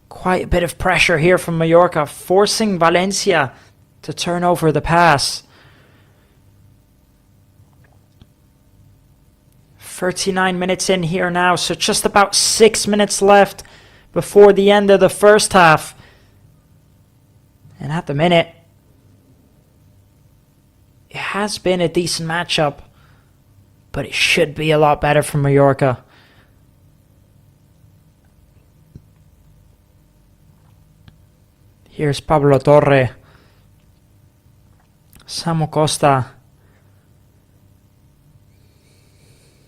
Quite a bit of pressure here from Mallorca, forcing Valencia to turn over the pass. 39 minutes in here now, so just about 6 minutes left before the end of the first half. And at the minute, it has been a decent matchup, but it should be a lot better for Mallorca. Here's Pablo Torre. Samu Costa.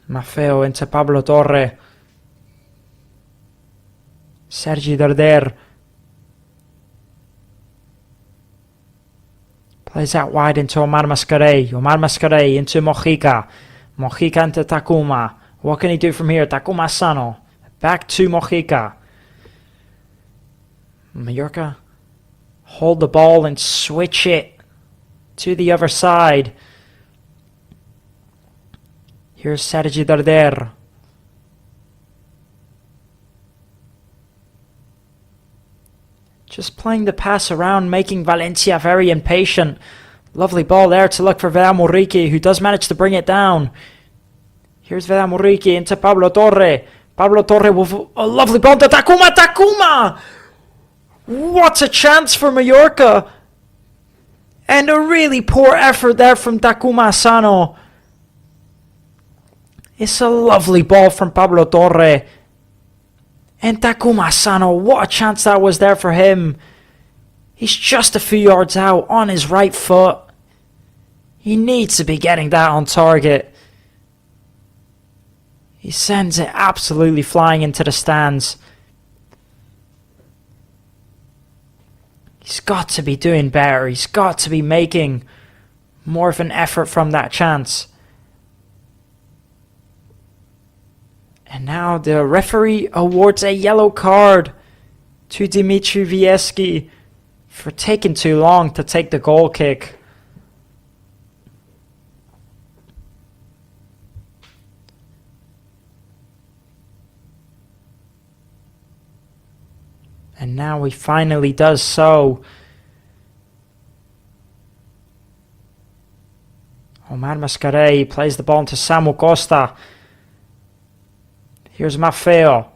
Maffeo into Pablo Torre. Sergi Darder. Plays out wide into Omar Mascarell. Omar Mascarell into Mojica. Mojica into Takuma. What can he do from here? Takuma Sano. Back to Mojica. Mallorca hold the ball and switch it to the other side. Here's Sergi Darder. Just playing the pass around, making Valencia very impatient. Lovely ball there to look for Vera Muriqi, who does manage to bring it down. Here's Vera Muriqi into Pablo Torre. Pablo Torre with a lovely ball to Takuma. Takuma! What a chance for Mallorca! And a really poor effort there from Takuma Sano. It's a lovely ball from Pablo Torre. And Takuma Sano, what a chance that was there for him. He's just a few yards out on his right foot. He needs to be getting that on target. He sends it absolutely flying into the stands. He's got to be doing better. He's got to be making more of an effort from that chance. And now the referee awards a yellow card to Dimitri Vieski for taking too long to take the goal kick. And now he finally does so. Omar Mascarell plays the ball into Samu Costa. Here's Maffeo.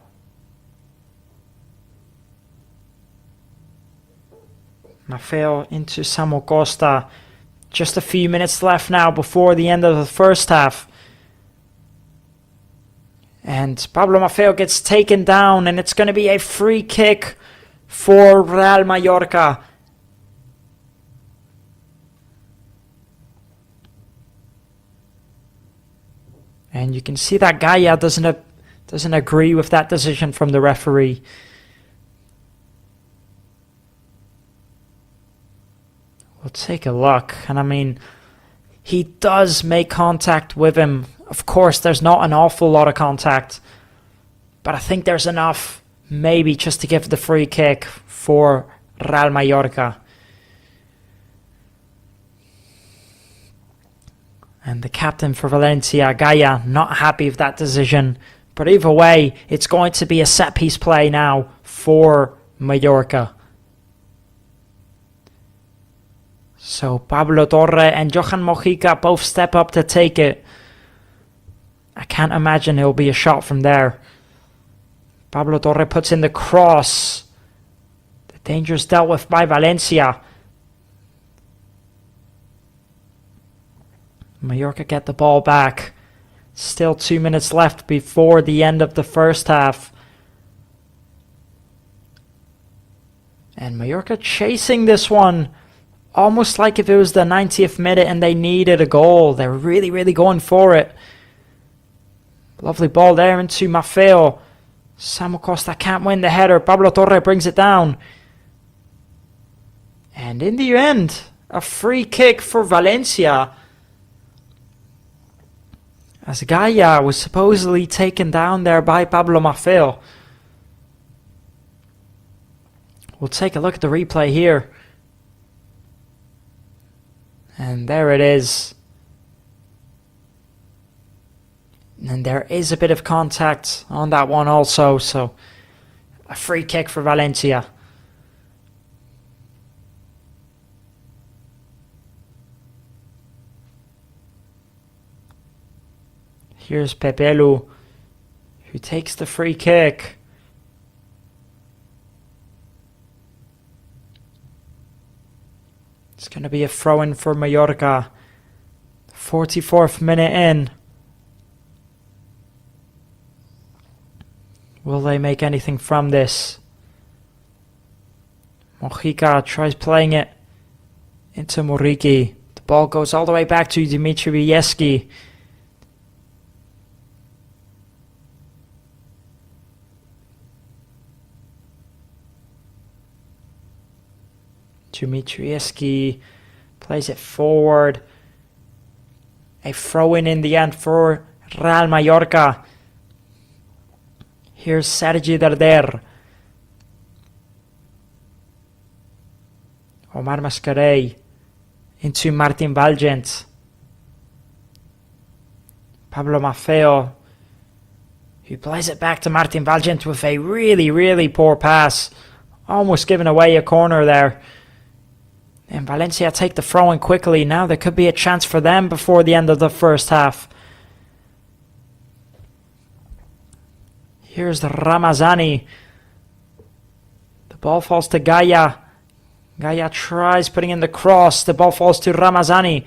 Maffeo into Samu Costa. Just a few minutes left now before the end of the first half. And Pablo Maffeo gets taken down, and it's going to be a free kick for Real Mallorca. And you can see that Gaia doesn't agree with that decision from the referee. We'll take a look. And I mean, he does make contact with him. Of course, there's not an awful lot of contact, but I think there's enough maybe just to give the free kick for Real Mallorca. And the captain for Valencia, Gaia, not happy with that decision. But either way, it's going to be a set-piece play now for Mallorca. So Pablo Torre and Johan Mojica both step up to take it. I can't imagine it'll be a shot from there. Pablo Torre puts in the cross. The danger's dealt with by Valencia. Mallorca get the ball back. Still 2 minutes left before the end of the first half. And Mallorca chasing this one. Almost like if it was the 90th minute and they needed a goal. They're really, really going for it. Lovely ball there into Maffeo. Samuel Costa can't win the header. Pablo Torre brings it down. And in the end, a free kick for Valencia. As Gaia was supposedly taken down there by Pablo Maffeo. We'll take a look at the replay here. And there it is. And there is a bit of contact on that one also. So a free kick for Valencia. Here's Pepelu, who takes the free kick. It's going to be a throw-in for Mallorca. 44th minute in. Will they make anything from this? Mojica tries playing it into Muriqi. The ball goes all the way back to Dimitri Vieski. Dimitrievski plays it forward. A throw-in in the end for Real Mallorca. Here's Sergi Darder. Omar Mascarell into Martin Valgent. Pablo Maffeo, who plays it back to Martin Valgent with a really, really poor pass. Almost giving away a corner there. And Valencia take the throw-in quickly. Now there could be a chance for them before the end of the first half. Here's Ramazani. The ball falls to Gaia. Gaia tries putting in the cross. The ball falls to Ramazani.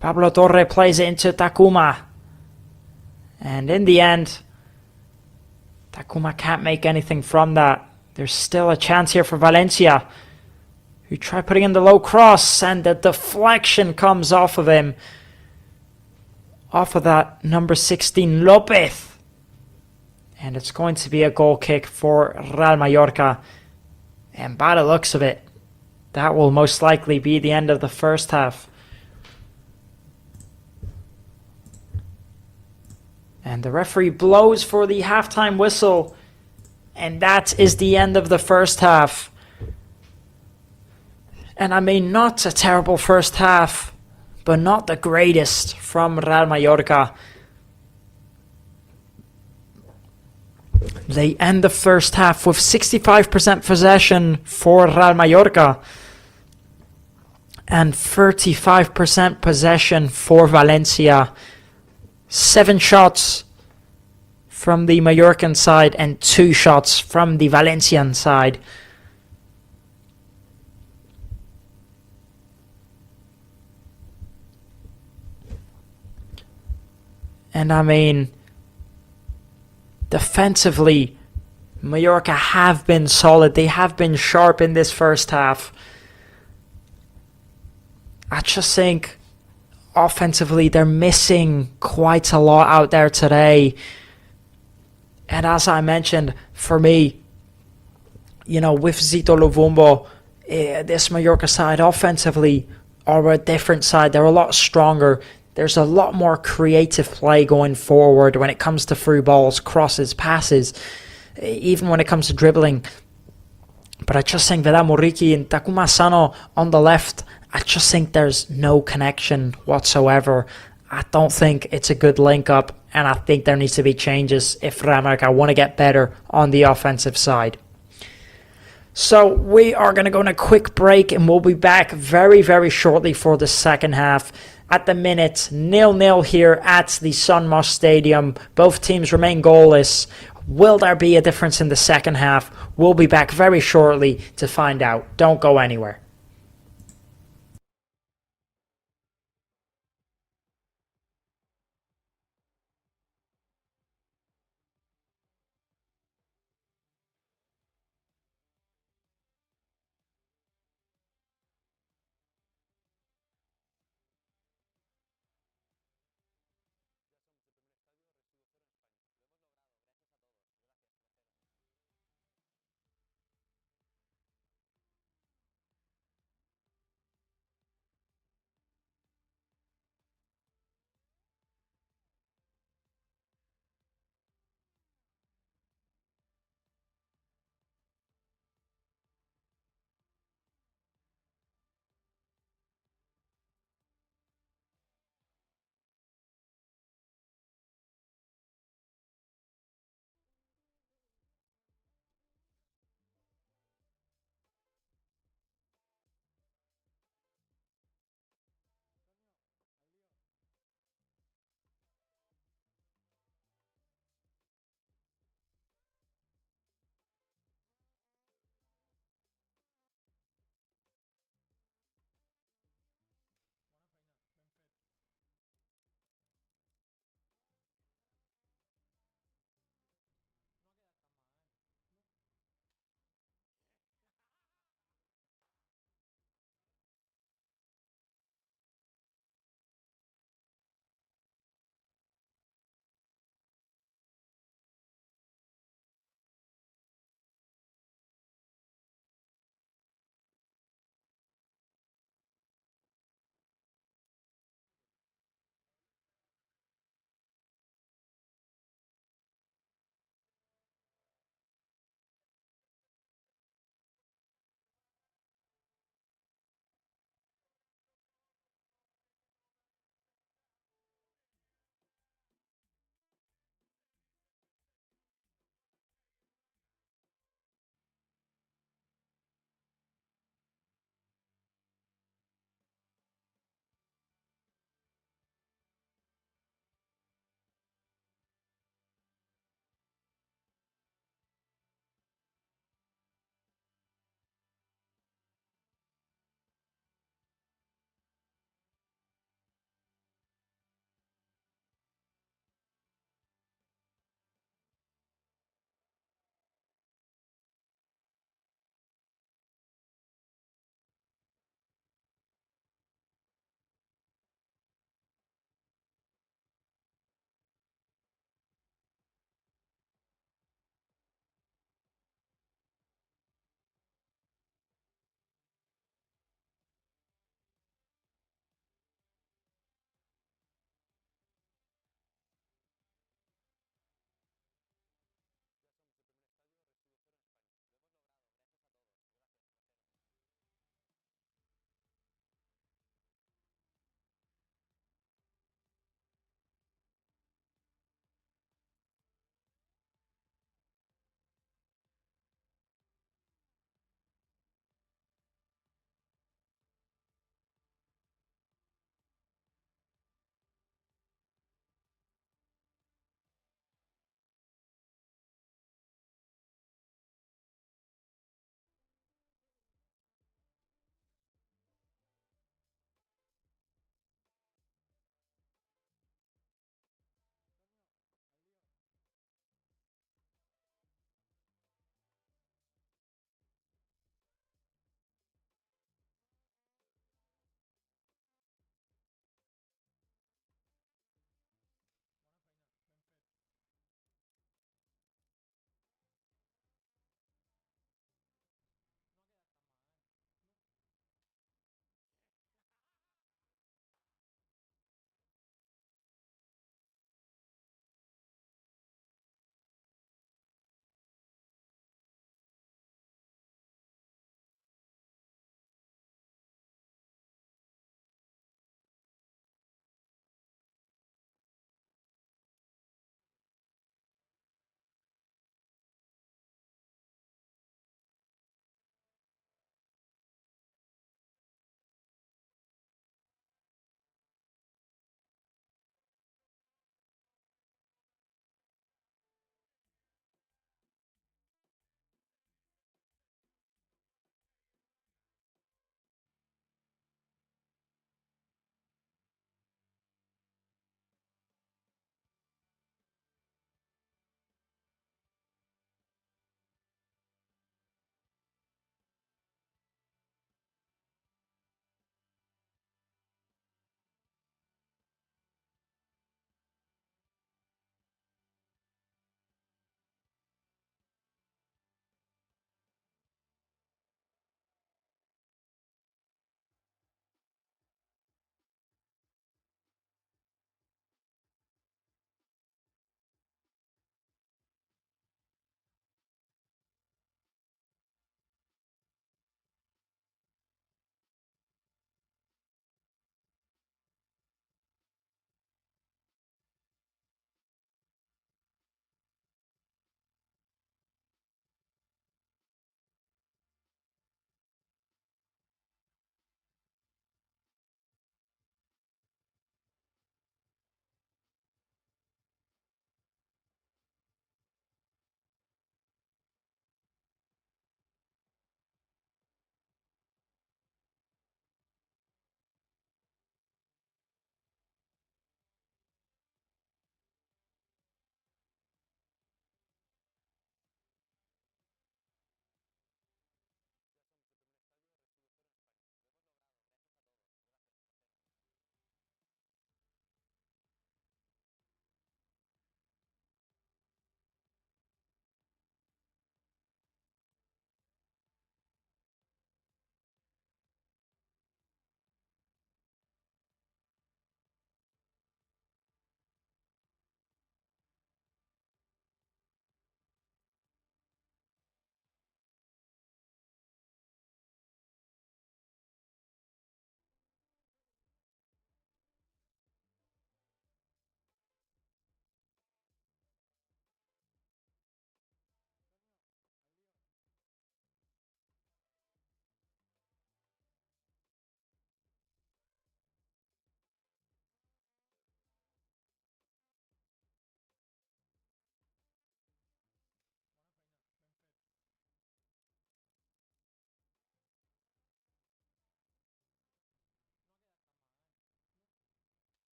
Pablo Torre plays it into Takuma. And in the end, Takuma can't make anything from that. There's still a chance here for Valencia, who try putting in the low cross, and the deflection comes off of him. Off of that number 16, Lopez. And it's going to be a goal kick for Real Mallorca. And by the looks of it, that will most likely be the end of the first half. And the referee blows for the halftime whistle. And that is the end of the first half. And I mean, not a terrible first half, but not the greatest from Real Mallorca. They end the first half with 65% possession for Real Mallorca and 35% possession for Valencia. 7 shots from the Mallorcan side and 2 shots from the Valencian side. And I mean, defensively, Mallorca have been solid. They have been sharp in this first half. I just think offensively they're missing quite a lot out there today. And as I mentioned, for me, with Zito Luvumbo, this Mallorca side offensively are a different side. They're a lot stronger. There's a lot more creative play going forward when it comes to through balls, crosses, passes, even when it comes to dribbling. But I just think Veda Moriki and Takuma Sano on the left, I just think there's no connection whatsoever. I don't think it's a good link up, and I think there needs to be changes if Real Madrid want to get better on the offensive side. So we are going to go on a quick break, and we'll be back very, very shortly for the second half. At the minute, 0-0 here at the Sun Moss Stadium. Both teams remain goalless. Will there be a difference in the second half? We'll be back very shortly to find out. Don't go anywhere.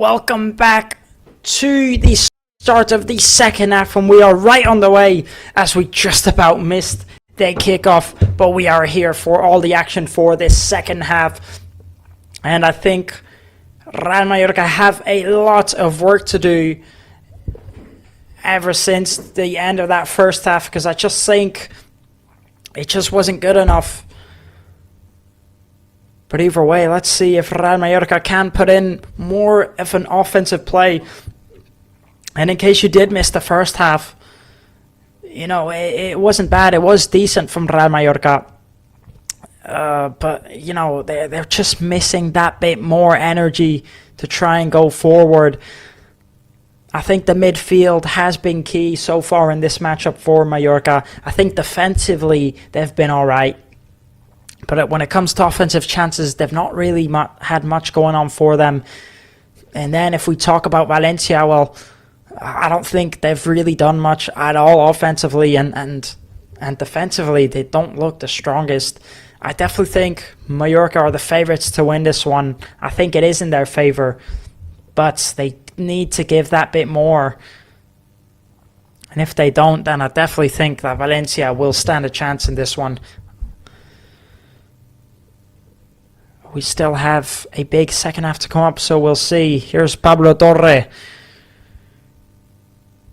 Welcome back to the start of the second half, and we are right on the way as we just about missed the kickoff, but we are here for all the action for this second half. And I think Real Mallorca have a lot of work to do ever since the end of that first half, because I just think it just wasn't good enough. But either way, let's see if Real Mallorca can put in more of an offensive play. And in case you did miss the first half, you know, it wasn't bad. It was decent from Real Mallorca. But, you know, they're just missing that bit more energy to try and go forward. I think the midfield has been key so far in this matchup for Mallorca. I think defensively they've been all right. But when it comes to offensive chances, they've not really had much going on for them. And then if we talk about Valencia, well, I don't think they've really done much at all offensively, and defensively they don't look the strongest. I definitely think Mallorca are the favourites to win this one. I think it is in their favour, but they need to give that bit more. And if they don't, then I definitely think that Valencia will stand a chance in this one. We still have a big second half to come up, so we'll see. Here's Pablo Torre,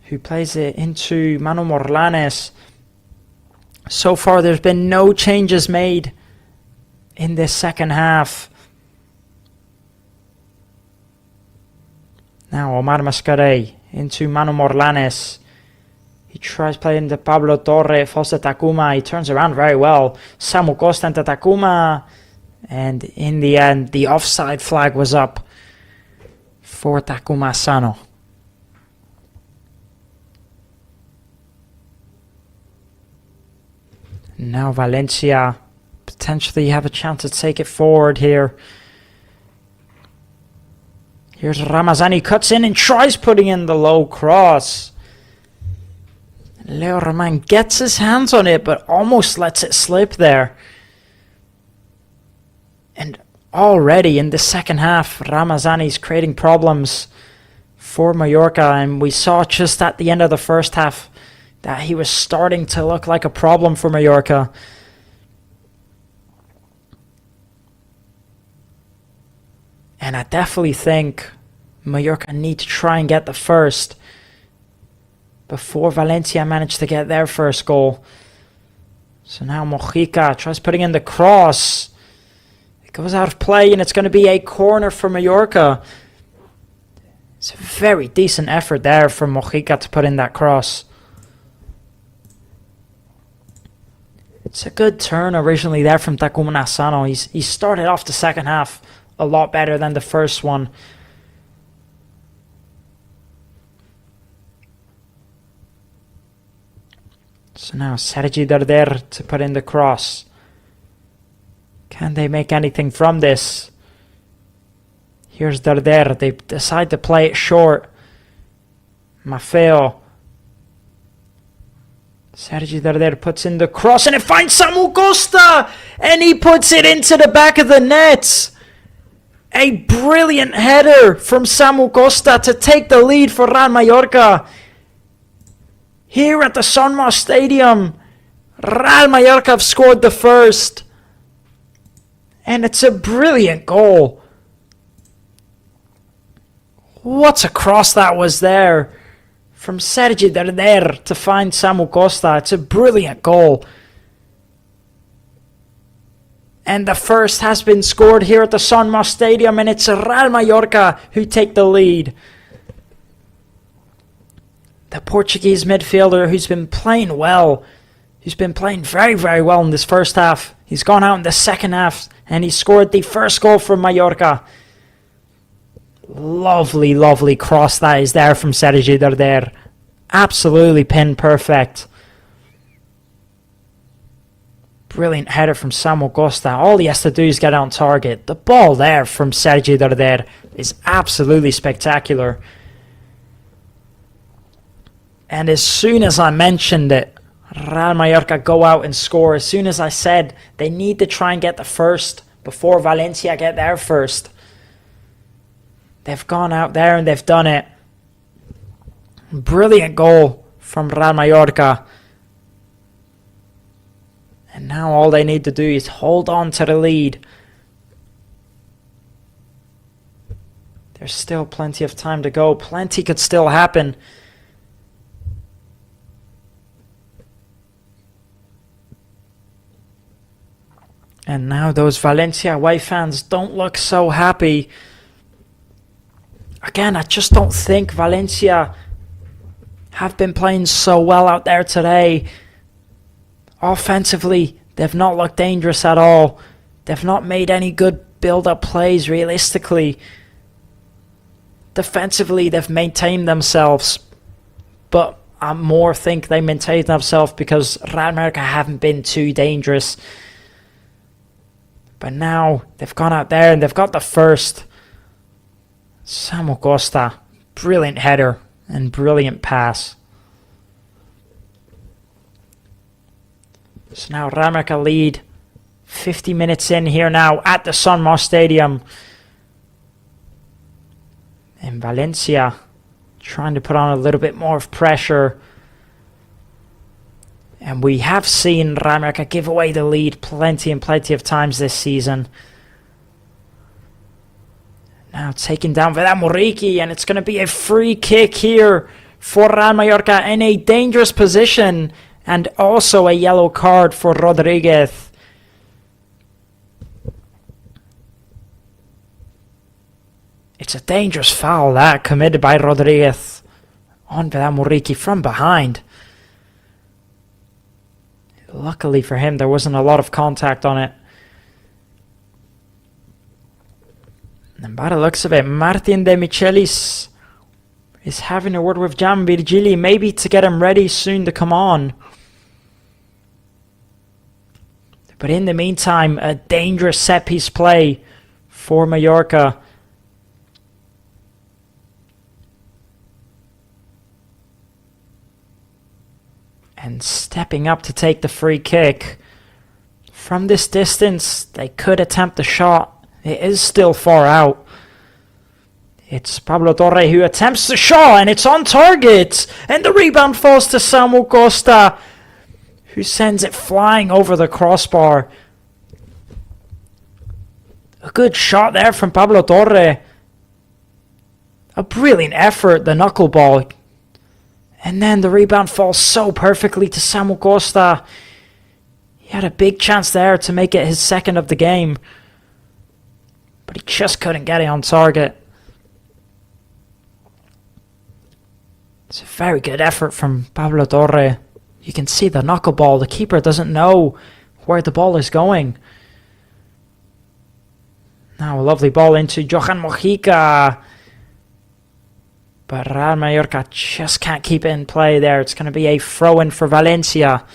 who plays it into Manu Morlanes. So far, there's been no changes made in this second half. Now, Omar Mascarell into Manu Morlanes. He tries playing to Pablo Torre, falls to Takuma. He turns around very well. Samu Costa into Takuma. And in the end, the offside flag was up for Takuma Sano. Now Valencia potentially have a chance to take it forward here. Here's Ramazani, cuts in and tries putting in the low cross. Leo Roman gets his hands on it, but almost lets it slip there. And already in the second half, Ramazani's creating problems for Mallorca. And we saw just at the end of the first half that he was starting to look like a problem for Mallorca. And I definitely think Mallorca need to try and get the first before Valencia managed to get their first goal. So now Mojica tries putting in the cross. It goes out of play, and it's going to be a corner for Mallorca. It's a very decent effort there from Mojica to put in that cross. It's a good turn originally there from Takuma Sano. He started off the second half a lot better than the first one. So now Sergi Darder to put in the cross. Can they make anything from this? Here's Darder. They decide to play it short. Maffeo. Sergi Darder puts in the cross, and it finds Samu Costa! And he puts it into the back of the net! A brilliant header from Samu Costa to take the lead for Real Mallorca. Here at the Sanma Stadium, Real Mallorca have scored the first. And it's a brilliant goal. What a cross that was there. From Sergi Darder to find Samu Costa. It's a brilliant goal. And the first has been scored here at the Sanma Stadium. And it's Real Mallorca who take the lead. The Portuguese midfielder who's been playing well. Who's been playing very, very well in this first half. He's gone out in the second half. And he scored the first goal for Mallorca. Lovely, lovely cross that is there from Sergi Darder. Absolutely pin perfect. Brilliant header from Samu Costa. All he has to do is get on target. The ball there from Sergi Darder is absolutely spectacular. And as soon as I mentioned it, Real Mallorca go out and score. As soon as I said they need to try and get the first before Valencia get their first, they've gone out there and they've done it. Brilliant goal from Real Mallorca. And now all they need to do is hold on to the lead. There's still plenty of time to go. Plenty could still happen. And now those Valencia away fans don't look so happy. Again, I just don't think Valencia have been playing so well out there today. Offensively, they've not looked dangerous at all. They've not made any good build-up plays realistically. Defensively, they've maintained themselves. But I more think they maintained themselves because Real Mallorca haven't been too dangerous. But now they've gone out there and they've got the first. Samuel Costa, brilliant header and brilliant pass. So now Real Mallorca lead. 50 minutes in here now at the San Mamés Stadium. And Valencia trying to put on a little bit more of pressure. And we have seen Real Mallorca give away the lead plenty and plenty of times this season. Now taken down by that Muriqi, and it's going to be a free kick here for Real Mallorca in a dangerous position, and also a yellow card for Rodriguez. It's a dangerous foul that committed by Rodriguez on that Muriqi from behind. Luckily for him, there wasn't a lot of contact on it. And by the looks of it, Martin de Michelis is having a word with Jan Virgili, maybe to get him ready soon to come on. But in the meantime, a dangerous set-piece play for Mallorca. And stepping up to take the free kick. From this distance, they could attempt the shot. It is still far out. It's Pablo Torre who attempts the shot, and it's on target. And the rebound falls to Samuel Costa, who sends it flying over the crossbar. A good shot there from Pablo Torre. A brilliant effort, the knuckleball. And then the rebound falls so perfectly to Samuel Costa. He had a big chance there to make it his second of the game. But he just couldn't get it on target. It's a very good effort from Pablo Torre. You can see the knuckleball. The keeper doesn't know where the ball is going. Now a lovely ball into Johan Mojica. But Real Mallorca just can't keep it in play there. It's going to be a throw-in for Valencia.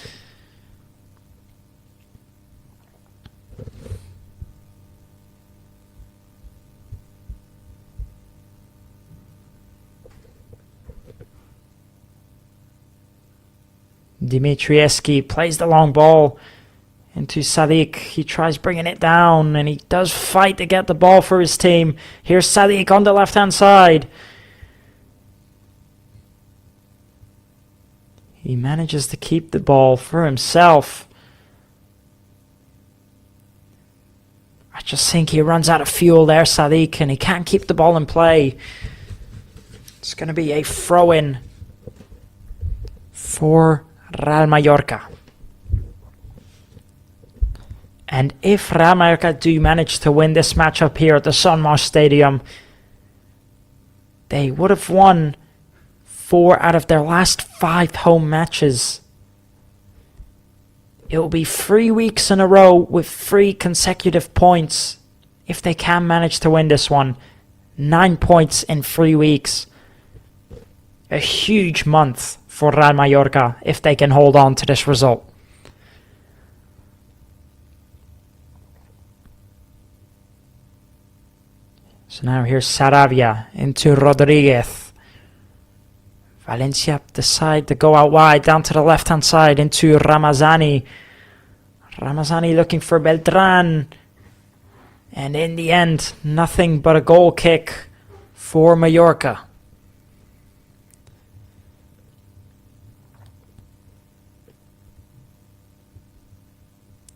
Dimitrievski plays the long ball into Sadiq. He tries bringing it down, and he does fight to get the ball for his team. Here's Sadiq on the left-hand side. He manages to keep the ball for himself. I just think he runs out of fuel there, Sadiq, and he can't keep the ball in play. It's going to be a throw-in for Real Mallorca. And if Real Mallorca do manage to win this matchup here at the San Mamés Stadium, they would have won 4 out of their last 5 home matches. It will be 3 weeks in a row with 3 consecutive points if they can manage to win this one. 9 points in 3 weeks. A huge month for Real Mallorca if they can hold on to this result. So now here's Sarabia into Rodriguez. Valencia decide to go out wide, down to the left-hand side into Ramazani. Ramazani looking for Beltran. And in the end, nothing but a goal kick for Mallorca.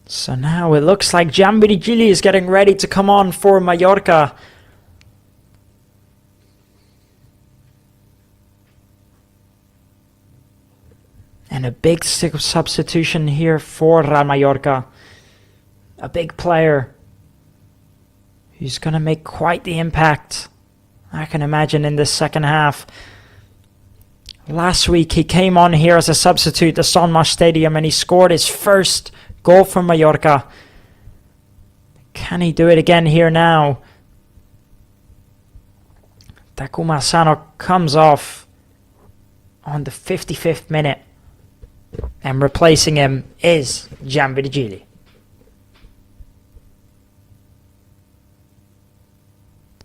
So now it looks like Giambirigili is getting ready to come on for Mallorca. And a big substitution here for Real Mallorca. A big player who's going to make quite the impact, I can imagine, in this second half. Last week he came on here as a substitute at San Mamés Stadium and he scored his first goal for Mallorca. Can he do it again here now? Takuma Asano comes off on the 55th minute. And replacing him is Giambirigili.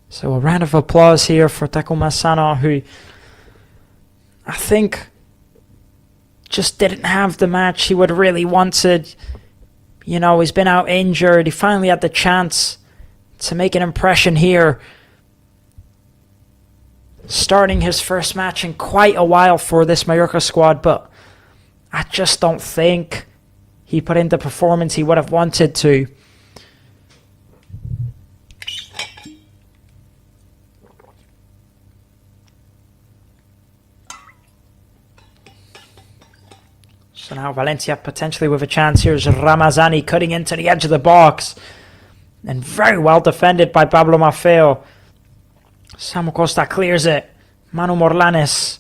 So a round of applause here for Takuma Asano, who I think just didn't have the match he would have really wanted. You know, he's been out injured. He finally had the chance to make an impression here. Starting his first match in quite a while for this Mallorca squad, but I just don't think he put in the performance he would have wanted to. So now Valencia potentially with a chance. Here's Ramazani cutting into the edge of the box. And very well defended by Pablo Maffeo. Samu Costa clears it. Manu Morlanes.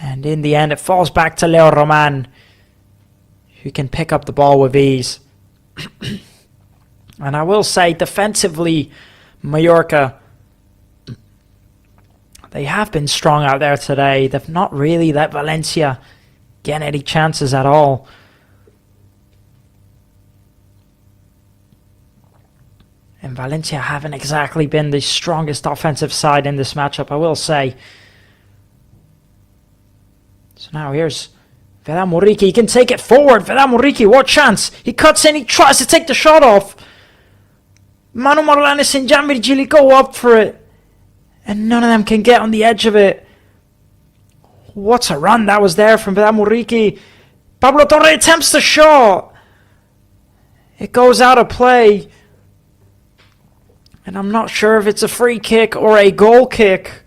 And in the end, it falls back to Leo Roman, who can pick up the ball with ease. And I will say, defensively, Mallorca, they have been strong out there today. They've not really let Valencia get any chances at all. And Valencia haven't exactly been the strongest offensive side in this matchup, I will say. So now here's Vedat Muriqi. He can take it forward. Vedat Muriqi, what chance? He cuts in. He tries to take the shot off. Manu Morlanes and Giambirigili go up for it. And none of them can get on the edge of it. What a run that was there from Vedat Muriqi. Pablo Torre attempts the shot. It goes out of play. And I'm not sure if it's a free kick or a goal kick.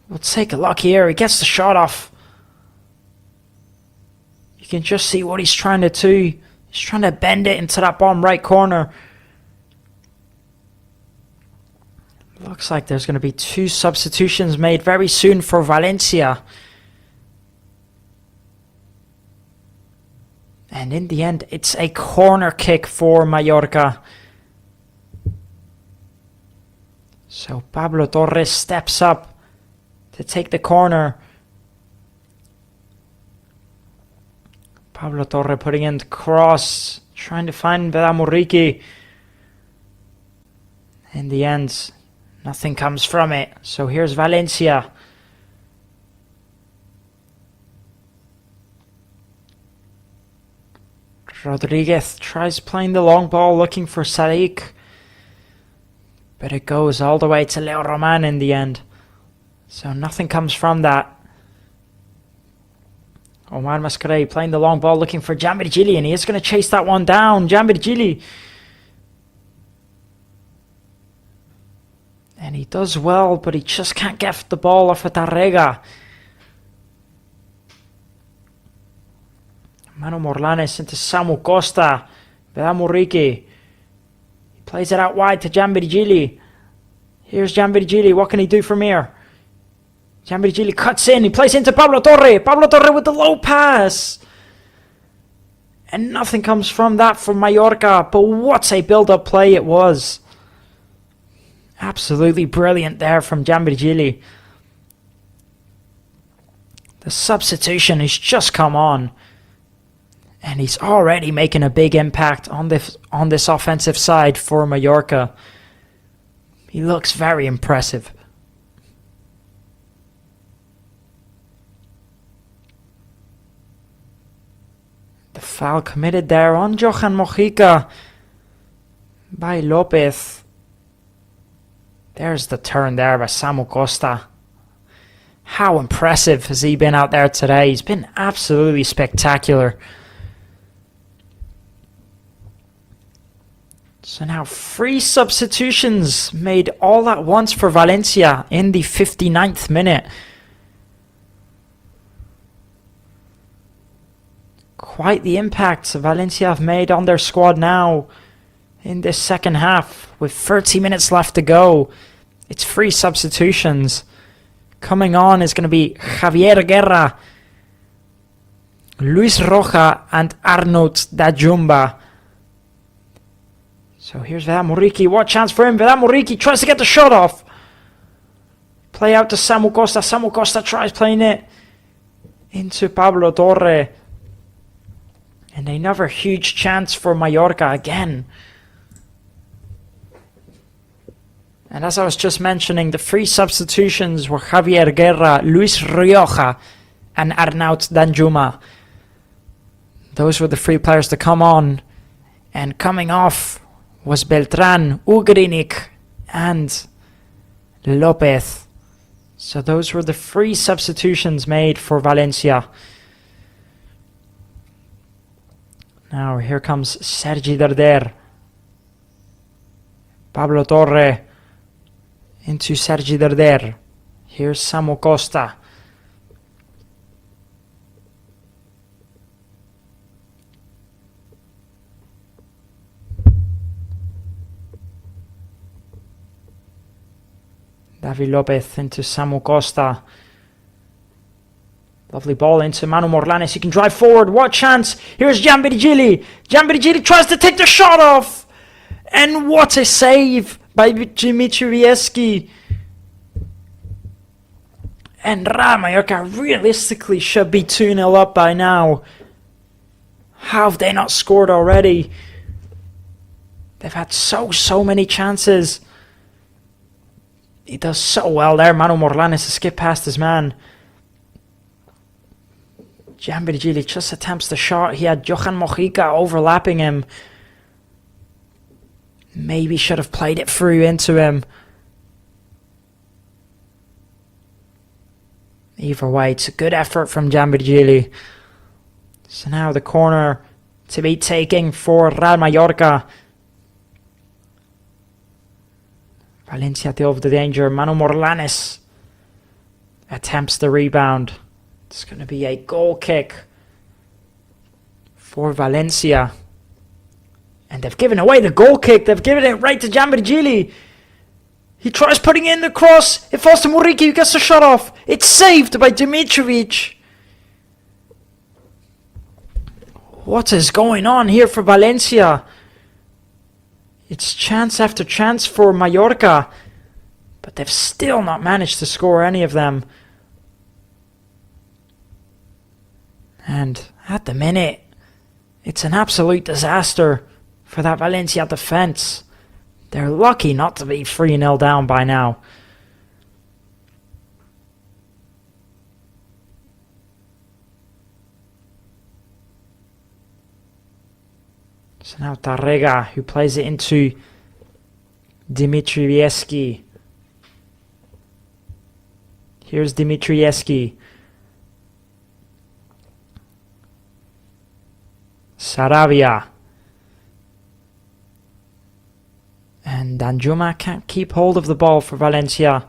We'll take a look here. He gets the shot off. You can just see what he's trying to do. He's trying to bend it into that bottom right corner. Looks like there's going to be 2 substitutions made very soon for Valencia. And in the end, it's a corner kick for Mallorca. So Pablo Torres steps up to take the corner. Pablo Torre putting in the cross, trying to find Vedat Muriqi. In the end, nothing comes from it. So here's Valencia. Rodriguez tries playing the long ball, looking for Sadiq. But it goes all the way to Leo Roman in the end. So nothing comes from that. Omar Mascarell playing the long ball, looking for Giambirigili, and he is going to chase that one down. Giambirigili. And he does well, but he just can't get the ball off of Tarrega. Manu Morlanes into Samu Costa. Vedat Muriqi. He plays it out wide to Giambirigili. Here's Giambirigili. What can he do from here? Giambirigili cuts in. He plays into Pablo Torre. Pablo Torre with the low pass. And nothing comes from that from Mallorca. But what a build-up play it was. Absolutely brilliant there from Giambirigili. The substitution has just come on. And he's already making a big impact on this offensive side for Mallorca. He looks very impressive. The foul committed there on Johan Mojica. by Lopez. There's the turn there by Samu Costa. How impressive has he been out there today? He's been absolutely spectacular. So now 3 substitutions made all at once for Valencia in the 59th minute. Quite the impact Valencia have made on their squad now in this second half. With 30 minutes left to go, it's 3 substitutions. Coming on is going to be Javier Guerra, Luis Roja and Arnaud Dajumba. So here's Vedat Muriqi. What chance for him? Vedat Muriqi tries to get the shot off. Play out to Samu Costa. Samu Costa tries playing it into Pablo Torre. And another huge chance for Mallorca again. And as I was just mentioning, the 3 substitutions were Javier Guerra, Luis Rioja and Arnaud Danjuma. Those were the 3 players to come on. And coming off was Beltran, Ugrinic and Lopez. So those were the 3 substitutions made for Valencia. Now here comes Sergi Darder. Pablo Torre into Sergi Darder. Here's Samu Costa. David Lopez into Samu Costa. Lovely ball into Manu Morlanes. He can drive forward. What chance? Here's Gianvirgili. Gianvirgili tries to take the shot off. And what a save by Dimitrievski. And Mallorca realistically should be 2-0 up by now. How have they not scored already? They've had so many chances. He does so well there, Manu Morlanes, to skip past his man. Gianvirgili just attempts the shot. He had Johan Mojica overlapping him. Maybe should have played it through into him. Either way, it's a good effort from Gianvirgili. So now the corner to be taken for Real Mallorca. Valencia deal with the danger. Manu Morlanes attempts the rebound. It's going to be a goal kick for Valencia. And they've given away the goal kick. They've given it right to Gianvirgili. He tries putting in the cross. It falls to Muriqi, who gets the shot off. It's saved by Dimitrovic. What is going on here for Valencia? It's chance after chance for Mallorca. But they've still not managed to score any of them. And at the minute, it's an absolute disaster for that Valencia defense. They're lucky not to be 3-0 down by now. So now Tarrega, who plays it into Dimitrievski. Here's Dimitrievski. Sarabia. And Danjuma can't keep hold of the ball for Valencia.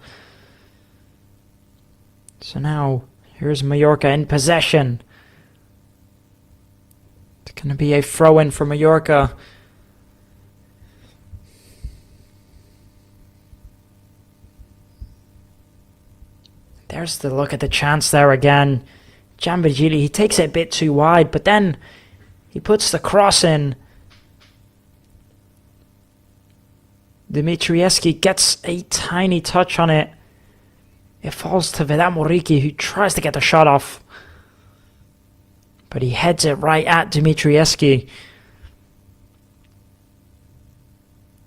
So now, here's Mallorca in possession. It's going to be a throw-in for Mallorca. There's the look at the chance there again. Gianvirgili, he takes it a bit too wide, but then he puts the cross in. Dimitrievski gets a tiny touch on it. It falls to Vedat Muriqi, who tries to get the shot off. But he heads it right at Dimitrievski.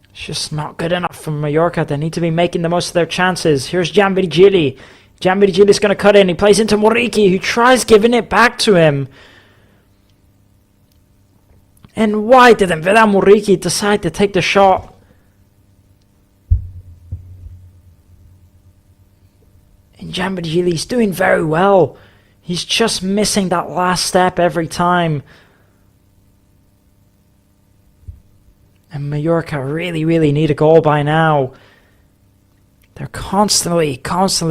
It's just not good enough for Mallorca. They need to be making the most of their chances. Here's Gianvirgili. Gianvirgili's going to cut in. He plays into Muriqi, who tries giving it back to him. And why didn't Vidal Muriqi decide to take the shot? And Giambigili's doing very well. He's just missing that last step every time. And Mallorca really need a goal by now. They're constantly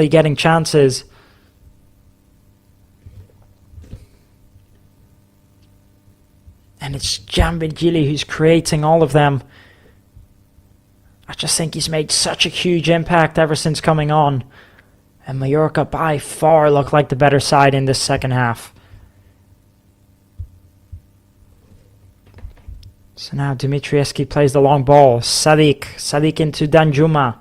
getting chances. And it's Giambigili who's creating all of them. I just think he's made such a huge impact ever since coming on. And Mallorca by far look like the better side in this second half. So now Dimitrievski plays the long ball. Sadik into Danjuma.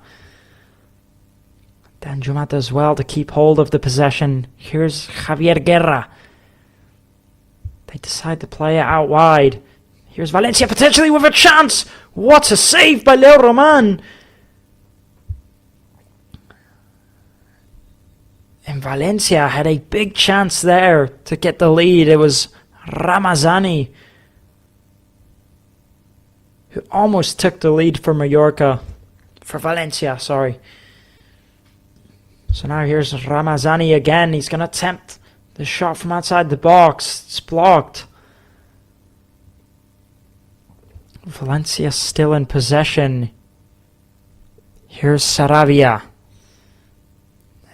Danjuma does well to keep hold of the possession. Here's Javier Guerra. They decide to play it out wide. Here's Valencia potentially with a chance. What a save by Leo Roman. And Valencia had a big chance there to get the lead. It was Ramazani who almost took the lead for Valencia, sorry. So now here's Ramazani again. He's going to attempt the shot from outside the box. It's blocked. Valencia still in possession. Here's Saravia.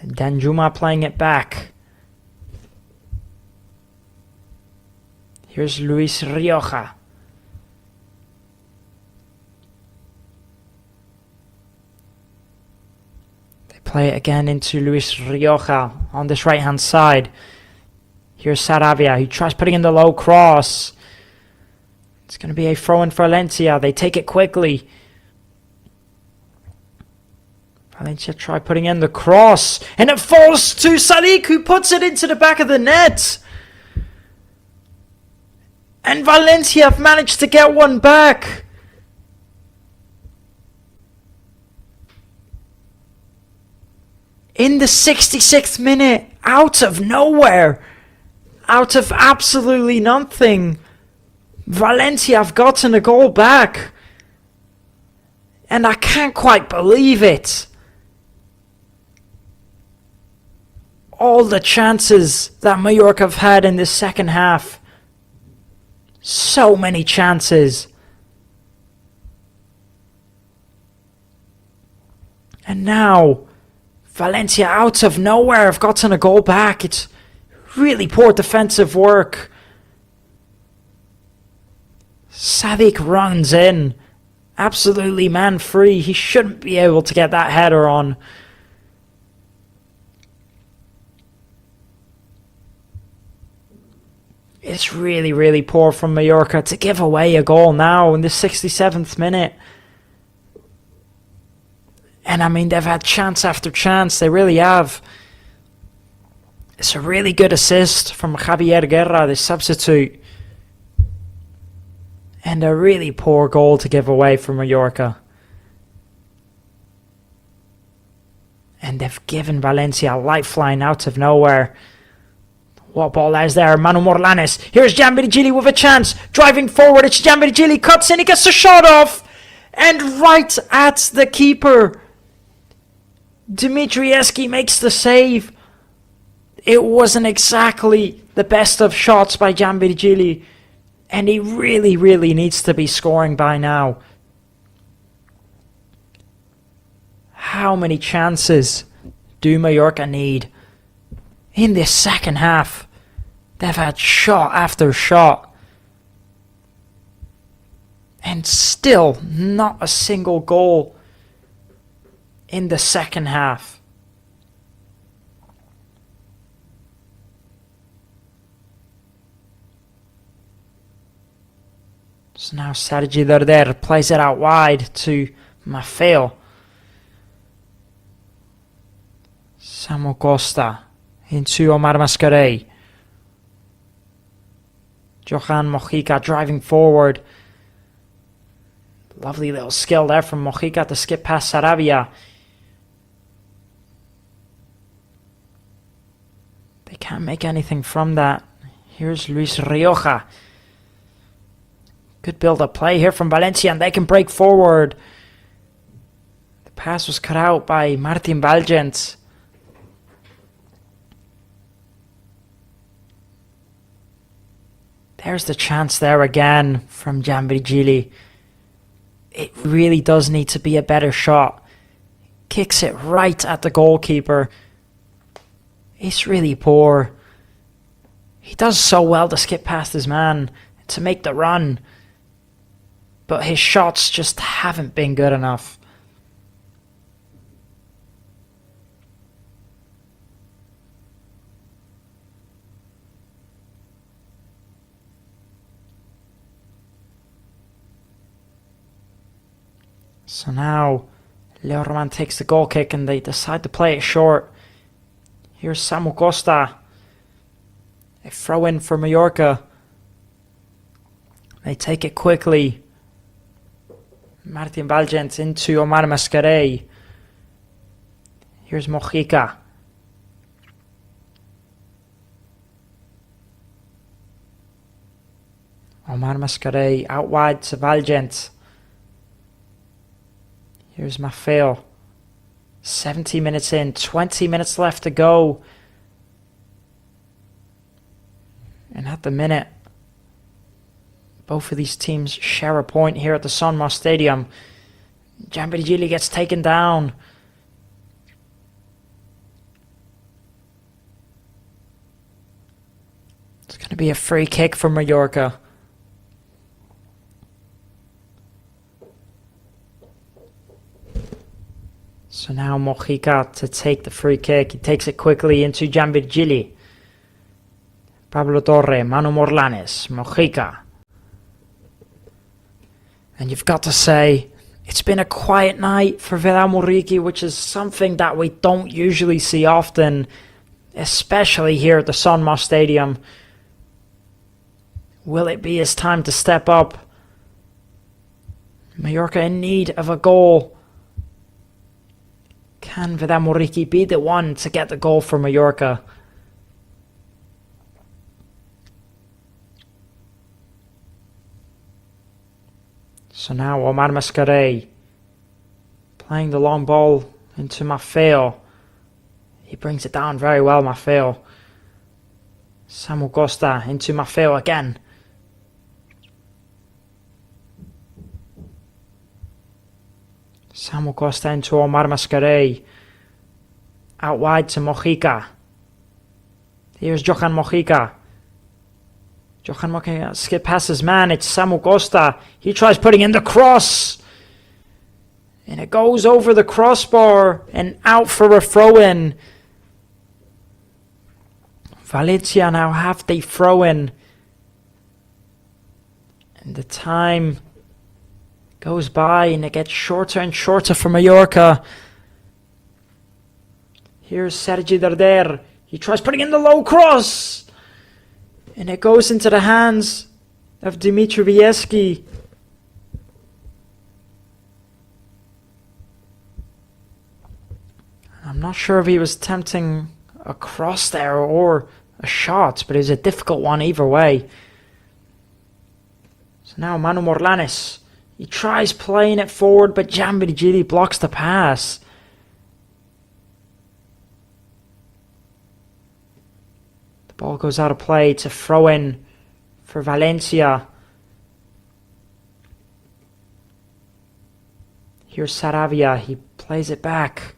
Danjuma playing it back. Here's Luis Rioja. They play it again into Luis Rioja on this right hand side. Here's Saravia who tries putting in the low cross. It's going to be a throw in for Valencia. They take it quickly. Valencia try putting in the cross. And it falls to Sadik who puts it into the back of the net. And Valencia have managed to get one back. In the 66th minute, out of nowhere, out of absolutely nothing, Valencia have gotten a goal back. And I can't quite believe it. All the chances that Mallorca have had in this second half. So many chances. And now, Valencia out of nowhere have gotten a goal back. It's really poor defensive work. Sadik runs in. Absolutely man free. He shouldn't be able to get that header on. It's really poor from Mallorca to give away a goal now in the 67th minute. And I mean, they've had chance after chance. They really have. It's a really good assist from Javier Guerra, the substitute. And a really poor goal to give away from Mallorca. And they've given Valencia a lifeline out of nowhere. What ball is there? Manu Morlanes. Here's Giambigili with a chance. Driving forward. It's Giambigili. Cuts in. He gets the shot off. And right at the keeper. Dimitrievski makes the save. It wasn't exactly the best of shots by Giambigili. And he really needs to be scoring by now. How many chances do Mallorca need? In this second half, they've had shot after shot. And still not a single goal in the second half. So now Sergi Darder plays it out wide to Maffeo. Samu Costa into Omar Mascarell. Johan Mojica driving forward. Lovely little skill there from Mojica to skip past Saravia. They can't make anything from that. Here's Luis Rioja. Good build-up play here from Valencia, and they can break forward. The pass was cut out by Martin Valgent. There's the chance there again from Giambirigili. It really does need to be a better shot. Kicks it right at the goalkeeper. It's really poor. He does so well to skip past his man, to make the run. But his shots just haven't been good enough. So now, Leo Roman takes the goal kick and they decide to play it short. Here's Samu Costa. A throw in for Mallorca. They take it quickly. Martin Valgent into Omar Mascarell. Here's Mojica. Omar Mascarell out wide to Valgent. Here's Maffeo. 70 minutes in, 20 minutes left to go. And at the minute, both of these teams share a point here at the San Martin Stadium. Giambirigili gets taken down. It's going to be a free kick for Mallorca. So now Mojica to take the free kick. He takes it quickly into Giambirigili. Pablo Torre, Manu Morlanes, Mojica. And you've got to say, it's been a quiet night for Villa Muriqui, which is something that we don't usually see often, especially here at the San Martin Stadium. Will it be his time to step up? Mallorca in need of a goal. Can Villa Muriqui be the one to get the goal for Mallorca? So now Omar Mascarell playing the long ball into Maffeo. He brings it down very well, Maffeo. Samu Costa into Maffeo again. Samu Costa into Omar Mascarell. Out wide to Mojica. Here's Johan Mojica. Johan Mojica skip past his man. It's Samu Costa. He tries putting in the cross. And it goes over the crossbar and out for a throw-in. Valencia now have the throw-in. And the time goes by and it gets shorter and shorter for Mallorca. Here's Sergi Darder. He tries putting in the low cross. And it goes into the hands of Dimitri Vieski. I'm not sure if he was attempting a cross there or a shot, but it was a difficult one either way. So now Manu Morlanes. He tries playing it forward, but Giambirigili blocks the pass. The ball goes out of play to throw in for Valencia. Here's Saravia. He plays it back.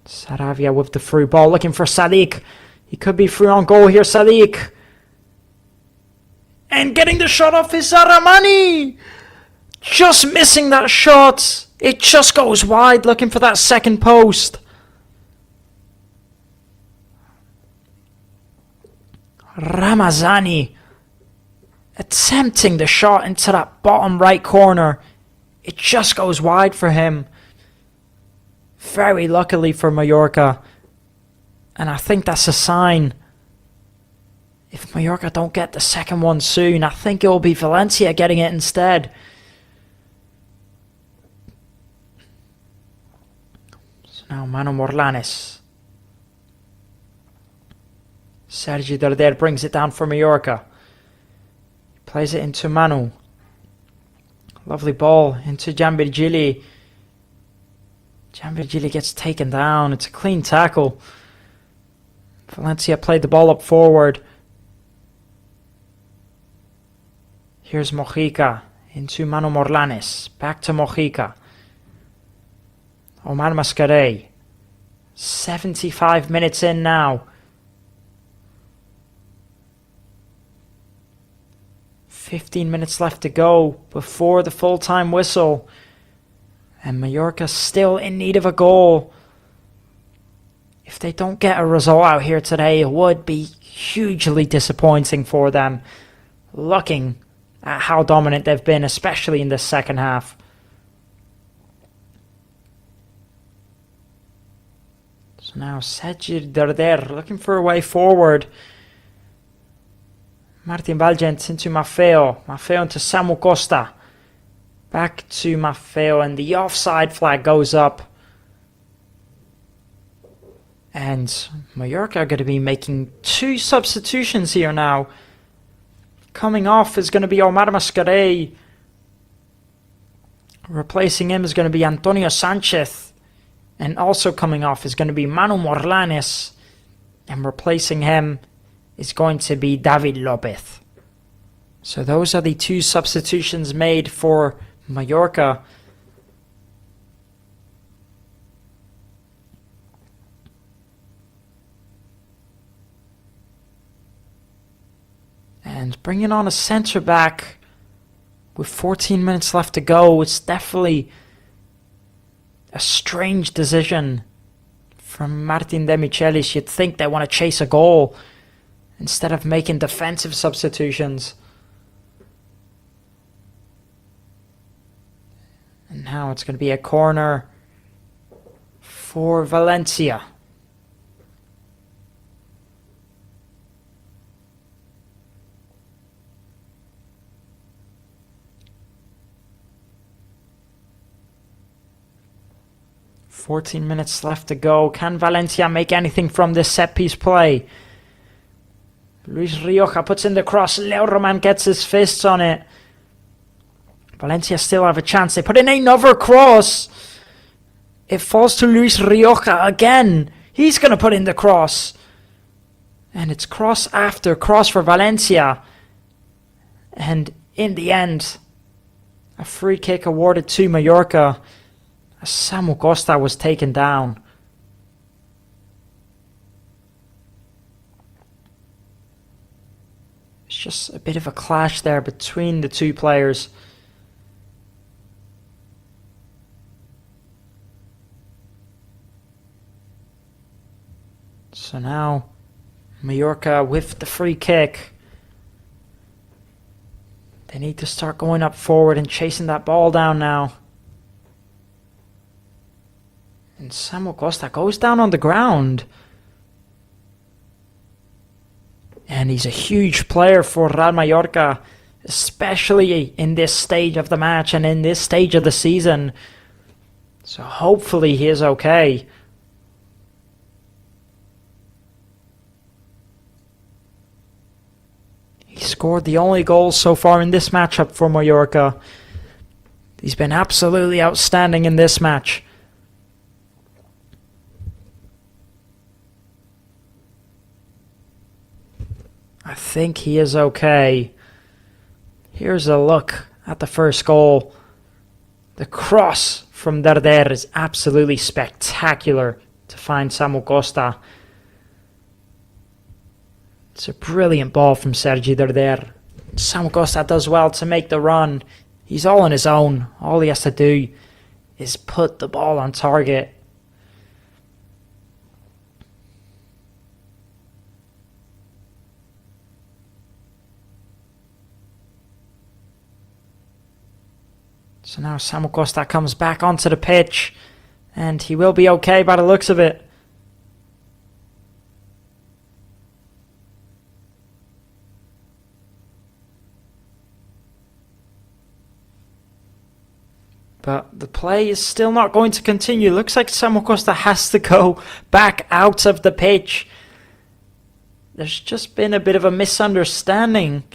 Saravia with the through ball, looking for Sadiq. He could be through on goal here, Sadiq. And getting the shot off is Saramani. Just missing that shot. It just goes wide, looking for that second post. Ramazani attempting the shot into that bottom right corner. It just goes wide for him. Very luckily for Mallorca. And I think that's a sign. If Mallorca don't get the second one soon, I think it will be Valencia getting it instead. So now Manu Morlanes. Sergi Darder brings it down for Mallorca. Plays it into Manu. Lovely ball into Gianvirgili. Gianvirgili gets taken down. It's a clean tackle. Valencia played the ball up forward. Here's Mojica into Manu Morlanes. Back to Mojica. Omar Mascarell. 75 minutes in now. 15 minutes left to go before the full-time whistle. And Mallorca still in need of a goal. If they don't get a result out here today, it would be hugely disappointing for them. Looking at how dominant they've been, especially in the second half. So now Sergi Darder looking for a way forward. Martin Valgent into Maffeo. Maffeo into Samu Costa. Back to Maffeo, and the offside flag goes up. And Mallorca are going to be making 2 substitutions here now. Coming off is going to be Omar Mascarell. Replacing him is going to be Antonio Sanchez. And also coming off is going to be Manu Morlanes. And replacing him is going to be David Lopez. So those are the 2 substitutions made for Mallorca. And bringing on a centre back with 14 minutes left to go, it's definitely a strange decision from Martin De Michelis. You'd think they want to chase a goal instead of making defensive substitutions. And now it's going to be a corner for Valencia. "14 minutes left to go. Can Valencia make anything from this set-piece play?" Luis Rioja puts in the cross. Leo Roman gets his fists on it. Valencia still have a chance. They put in another cross. It falls to Luis Rioja again. He's going to put in the cross. And it's cross after cross for Valencia. And in the end, a free kick awarded to Mallorca as Samu Costa was taken down. It's just a bit of a clash there between the 2 players. So now Mallorca with the free kick. They need to start going up forward and chasing that ball down now. And Samu Costa goes down on the ground. And he's a huge player for Real Mallorca, especially in this stage of the match and in this stage of the season. So hopefully he is okay. He scored the only goal so far in this matchup for Mallorca. He's been absolutely outstanding in this match. I think he is okay. Here's a look at the first goal. The cross from Darder is absolutely spectacular to find Samu Costa. It's a brilliant ball from Sergi Darder. Samu Costa does well to make the run. He's all on his own. All he has to do is put the ball on target. So now Samu Costa comes back onto the pitch, and he will be okay by the looks of it. But the play is still not going to continue. Looks like Samu Costa has to go back out of the pitch. there's just been a bit of a misunderstanding.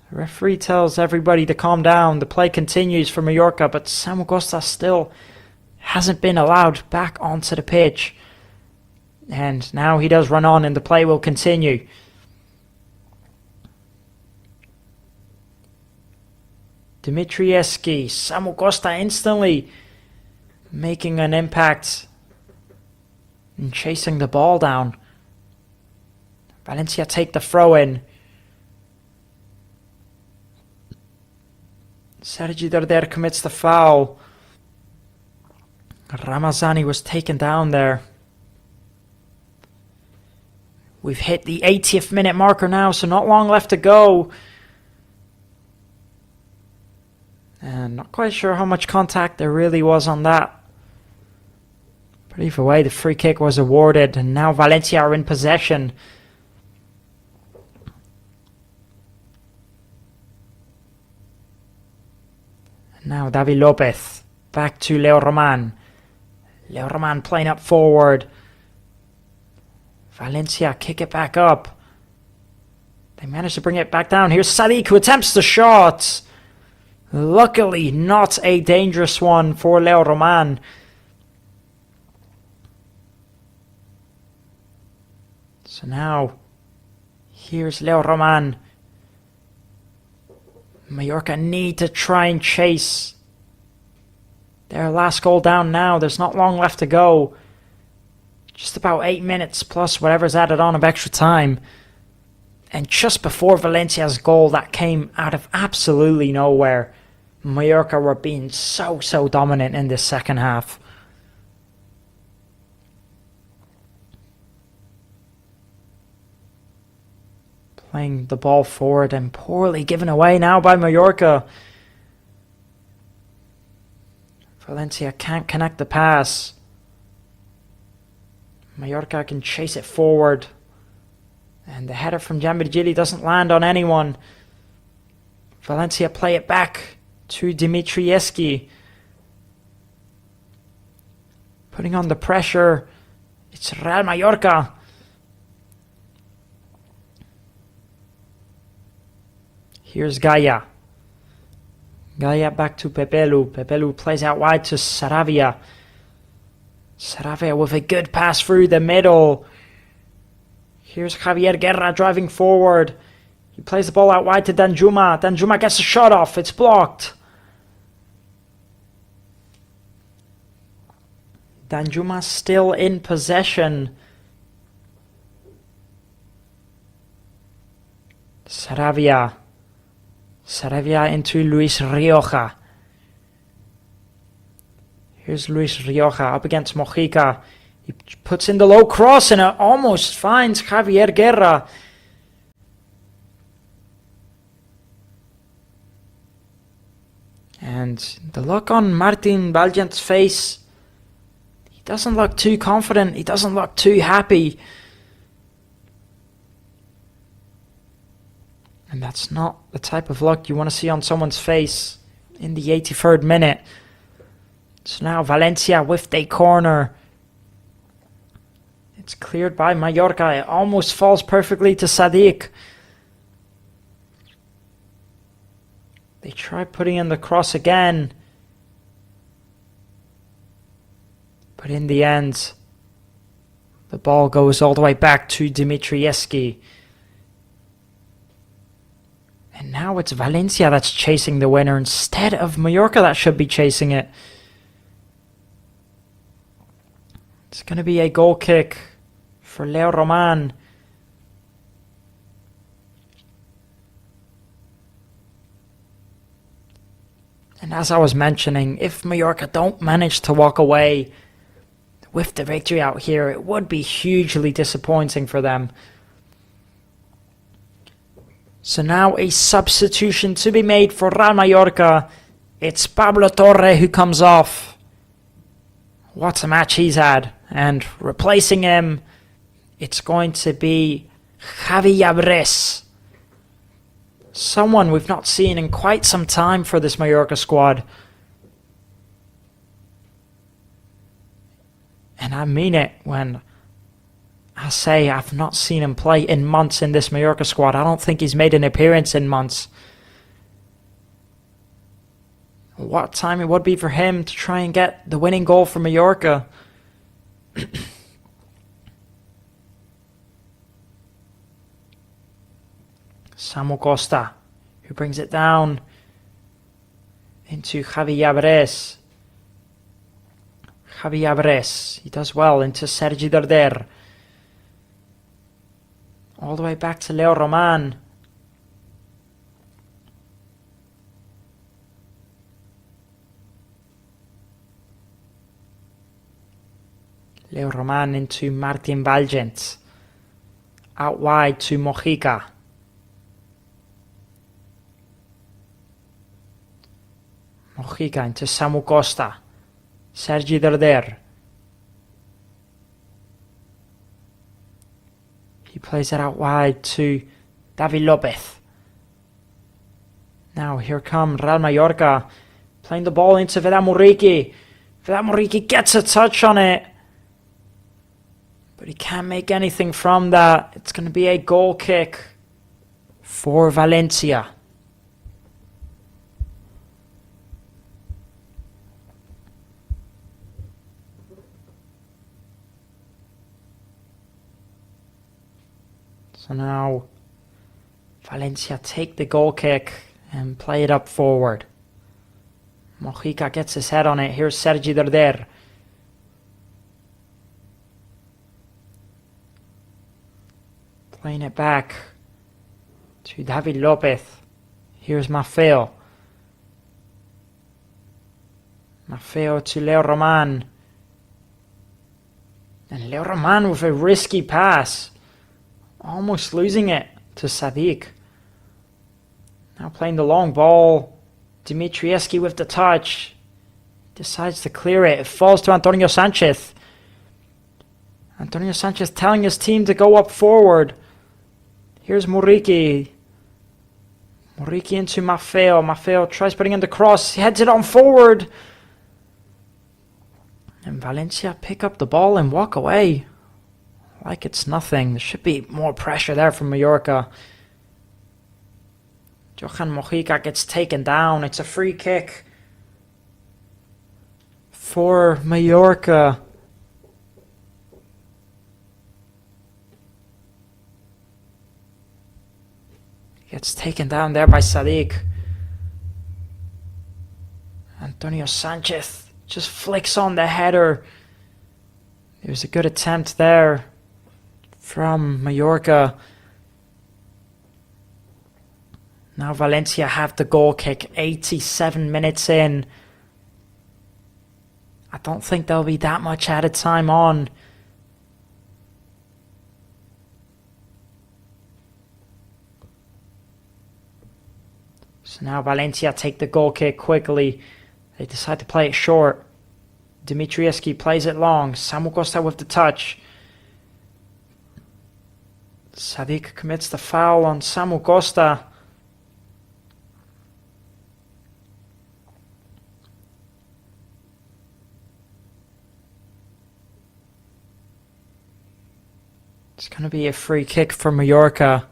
The referee tells everybody to calm down. The play continues for Mallorca, but Samu Costa still hasn't been allowed back onto the pitch. And now he does run on and the play will continue. Dimitrieski, Samu Costa instantly making an impact and chasing the ball down. Valencia take the throw in. Sergi Darder commits the foul. Ramazani was taken down there. We've hit the 80th minute marker now, so not long left to go. And not quite sure how much contact there really was on that. But either way, the free kick was awarded, and now Valencia are in possession. And now David Lopez, back to Leo Roman. Leo Roman playing up forward. Valencia kick it back up. They manage to bring it back down. Here's Sadiq who attempts the shot. Luckily, not a dangerous one for Leo Roman. So now, here's Leo Roman. Mallorca need to try and chase their last goal down now. There's not long left to go. Just about 8 minutes plus whatever's added on of extra time. And just before Valencia's goal that came out of absolutely nowhere, Mallorca were being so dominant in this second half. Playing the ball forward and poorly given away now by Mallorca. Valencia can't connect the pass. Mallorca can chase it forward. And the header from Giambirgili doesn't land on anyone. Valencia play it back to Dimitrieski. Putting on the pressure. It's Real Mallorca. Here's Gaia. Gaia back to Pepelu. Pepelu plays out wide to Saravia. Saravia with a good pass through the middle. Here's Javier Guerra driving forward. He plays the ball out wide to Danjuma. Danjuma gets a shot off. It's blocked. Danjuma still in possession. Saravia. Saravia into Luis Rioja. Here's Luis Rioja up against Mojica. He puts in the low cross and it almost finds Javier Guerra. And the look on Martin Valiant's face, he doesn't look too confident. He doesn't look too happy. And that's not the type of look you want to see on someone's face in the 83rd minute. So now Valencia with a corner. It's cleared by Mallorca. It almost falls perfectly to Sadiq. They try putting in the cross again. But in the end, the ball goes all the way back to Dimitrieski. And now it's Valencia that's chasing the winner instead of Mallorca that should be chasing it. It's going to be a goal kick for Leo Roman. And as I was mentioning, if Mallorca don't manage to walk away with the victory out here, it would be hugely disappointing for them. So now a substitution to be made for Real Mallorca. It's Pablo Torre who comes off. What a match he's had. And replacing him, it's going to be Javi Llabres. Someone we've not seen in quite some time for this Mallorca squad. And I mean it when I say I've not seen him play in months in this Mallorca squad. I don't think he's made an appearance in months. What time it would be for him to try and get the winning goal for Mallorca. Samu Costa, who brings it down into Javi Abres. Javi Abres, he does well into Sergi Darder. All the way back to Leo Roman. Leo Roman into Martin Valgent. Out wide to Mojica. Mojica into Samu Costa. Sergi Darder. He plays it out wide to David Lopez. Now here come Real Mallorca. Playing the ball into Vedat Muriqi. Vedat Muriqi gets a touch on it. But he can't make anything from that. It's going to be a goal kick for Valencia. So now Valencia take the goal kick and play it up forward. Mojica gets his head on it. Here's Sergi Darder. Playing it back to David Lopez. Here's Maffeo. Maffeo to Leo Roman. And Leo Roman with a risky pass. Almost losing it to Sadiq. Now playing the long ball. Dimitrievski with the touch. Decides to clear it. It falls to Antonio Sanchez. Antonio Sanchez telling his team to go up forward. Here's Muriqi. Muriqi into Maffeo. Maffeo tries putting in the cross. He heads it on forward. And Valencia pick up the ball and walk away. Like it's nothing. There should be more pressure there from Mallorca. Johan Mojica gets taken down. It's a free kick for Mallorca. Gets taken down there by Sadiq. Antonio Sanchez just flicks on the header. It was a good attempt there from Mallorca. Now Valencia have the goal kick 87 minutes in. I don't think there'll be that much added time on. So now Valencia take the goal kick quickly. They decide to play it short. Dimitrievski plays it long. Samu Costa with the touch. Sadiq commits the foul on Samu Costa. It's going to be a free kick for Mallorca.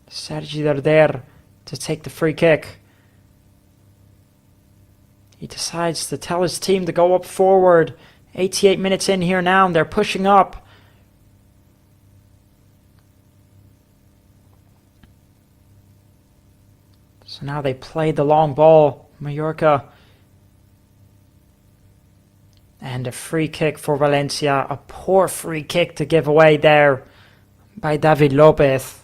Sergi Darder to take the free kick. He decides to tell his team to go up forward. 88 minutes in here now, and they're pushing up. So now they play the long ball, Mallorca. And a free kick for Valencia. A poor free kick to give away there by David Lopez.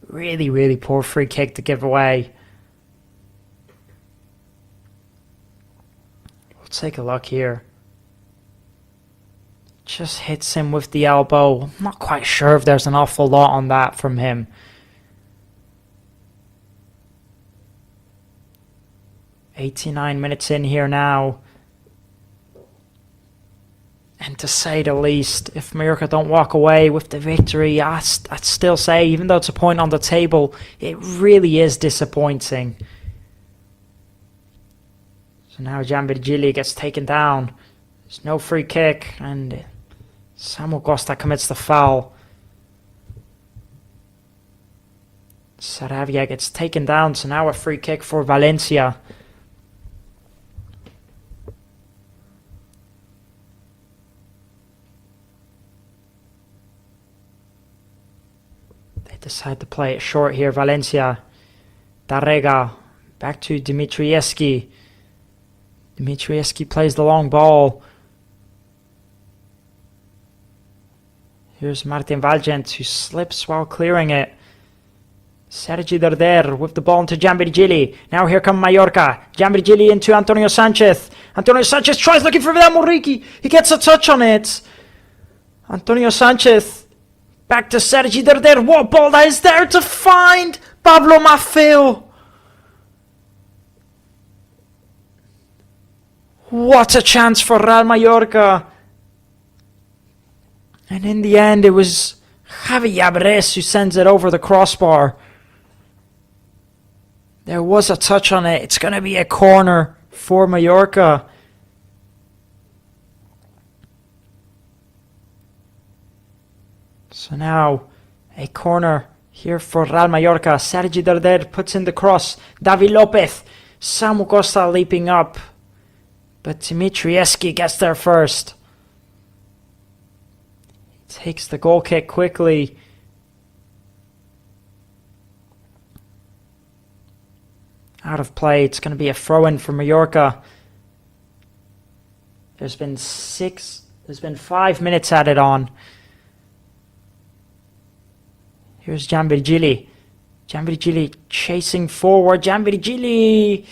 Really, really poor free kick to give away. We'll take a look here. Just hits him with the elbow. I'm not quite sure if there's an awful lot on that from him. "89 minutes in here now. And to say the least, if Mallorca don't walk away with the victory, I'd still say, even though it's a point on the table, it really is disappointing. So now Jan Virgili gets taken down. There's no free kick, and Samu Costa commits the foul. Saravia gets taken down, so now a free kick for Valencia. They decide to play it short here, Valencia. Tarrega, back to Dimitrievski. Dimitrievski plays the long ball. Here's Martin Valgent, who slips while clearing it. Sergi Darder with the ball into Jan Virgili. Now here come Mallorca. Jan Virgili into Antonio Sanchez. Antonio Sanchez tries looking for Vidal Muriqui. He gets a touch on it. Antonio Sanchez back to Sergi Darder. What ball that is there to find Pablo Maffeo. What a chance for Real Mallorca. And in the end, it was Javi Yabres who sends it over the crossbar. There was a touch on it. It's going to be a corner for Mallorca. So now, a corner here for Real Mallorca. Sergi Darder puts in the cross. David Lopez. Samu Costa leaping up. But Dimitrievski gets there first. He takes the goal kick quickly. Out of play. It's going to be a throw-in for Mallorca. There's been 5 minutes added on. Here's Jan Virgili. Jan Virgili chasing forward. Jan Virgili.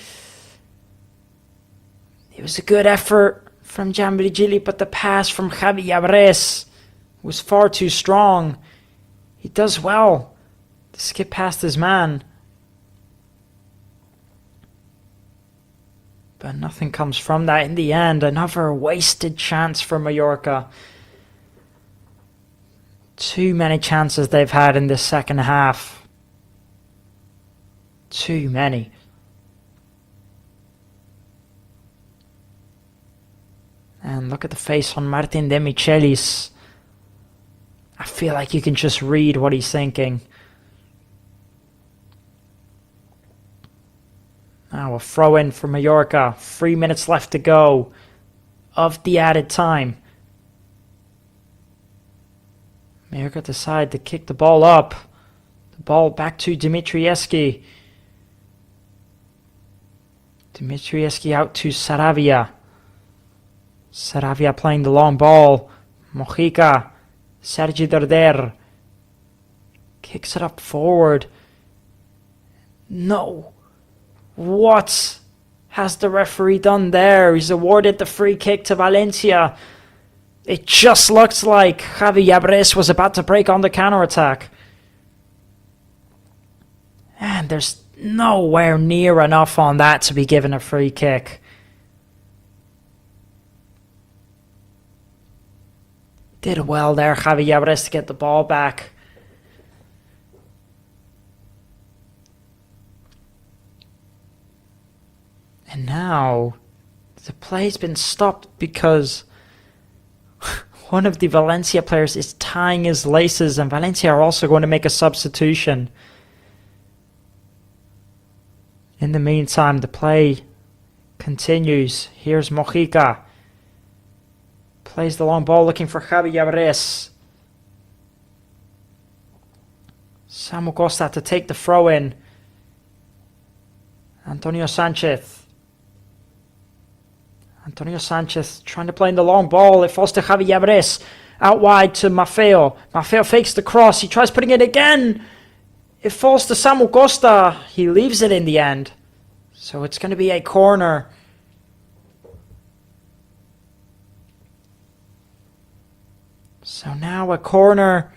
It was a good effort from Jan Virgili, but the pass from Javi Yabres was far too strong. He does well to skip past his man. But nothing comes from that in the end. Another wasted chance for Mallorca. Too many chances they've had in this second half. Too many. And look at the face on Martin De Michelis. I feel like you can just read what he's thinking. Now a throw in for Mallorca. 3 minutes left to go of the added time. Mallorca decide to kick the ball up. The ball back to Dimitrievski. Dimitrievski out to Saravia. Saravia playing the long ball. Mojica. Sergi Darder. Kicks it up forward. No. What has the referee done there? He's awarded the free kick to Valencia. It just looks like Javi Yabres was about to break on the counter-attack. And there's nowhere near enough on that to be given a free kick. Did well there, Javi Yabres, to get the ball back. And now, the play's been stopped because one of the Valencia players is tying his laces, and Valencia are also going to make a substitution. In the meantime, the play continues. Here's Mojica. Plays the long ball looking for Javi Yabres. Samu Costa to take the throw in. Antonio Sanchez. Antonio Sanchez trying to play in the long ball. It falls to Javi Yabres. Out wide to Maffeo. Maffeo fakes the cross. He tries putting it again. It falls to Samu Costa. He leaves it in the end. So it's going to be a corner. So now a corner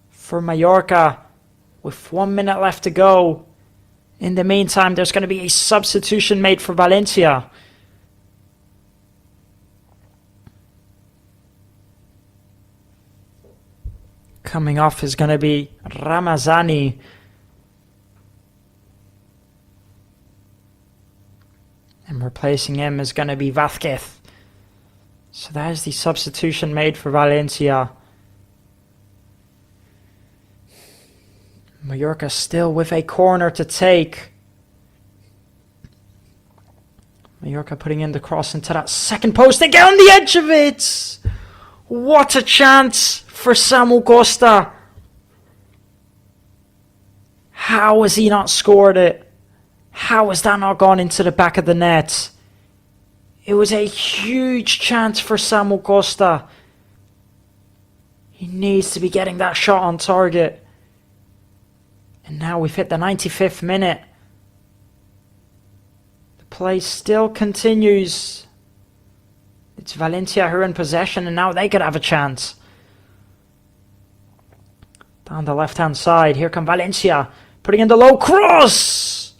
for Mallorca with 1 minute left to go. In the meantime, there's going to be a substitution made for Valencia. Coming off is going to be Ramazani. replacing him is going to be Vázquez. So that is the substitution made for Valencia. Mallorca still with a corner to take. Mallorca putting in the cross into that second post. They get on the edge of it. What a chance for Samu Costa. How has he not scored it? How has that not gone into the back of the net? It was a huge chance for Samu Costa. He needs to be getting that shot on target. And now we've hit the 95th minute. The play still continues. It's Valencia who are in possession, and now they could have a chance. Down the left-hand side, here come Valencia, putting in the low cross!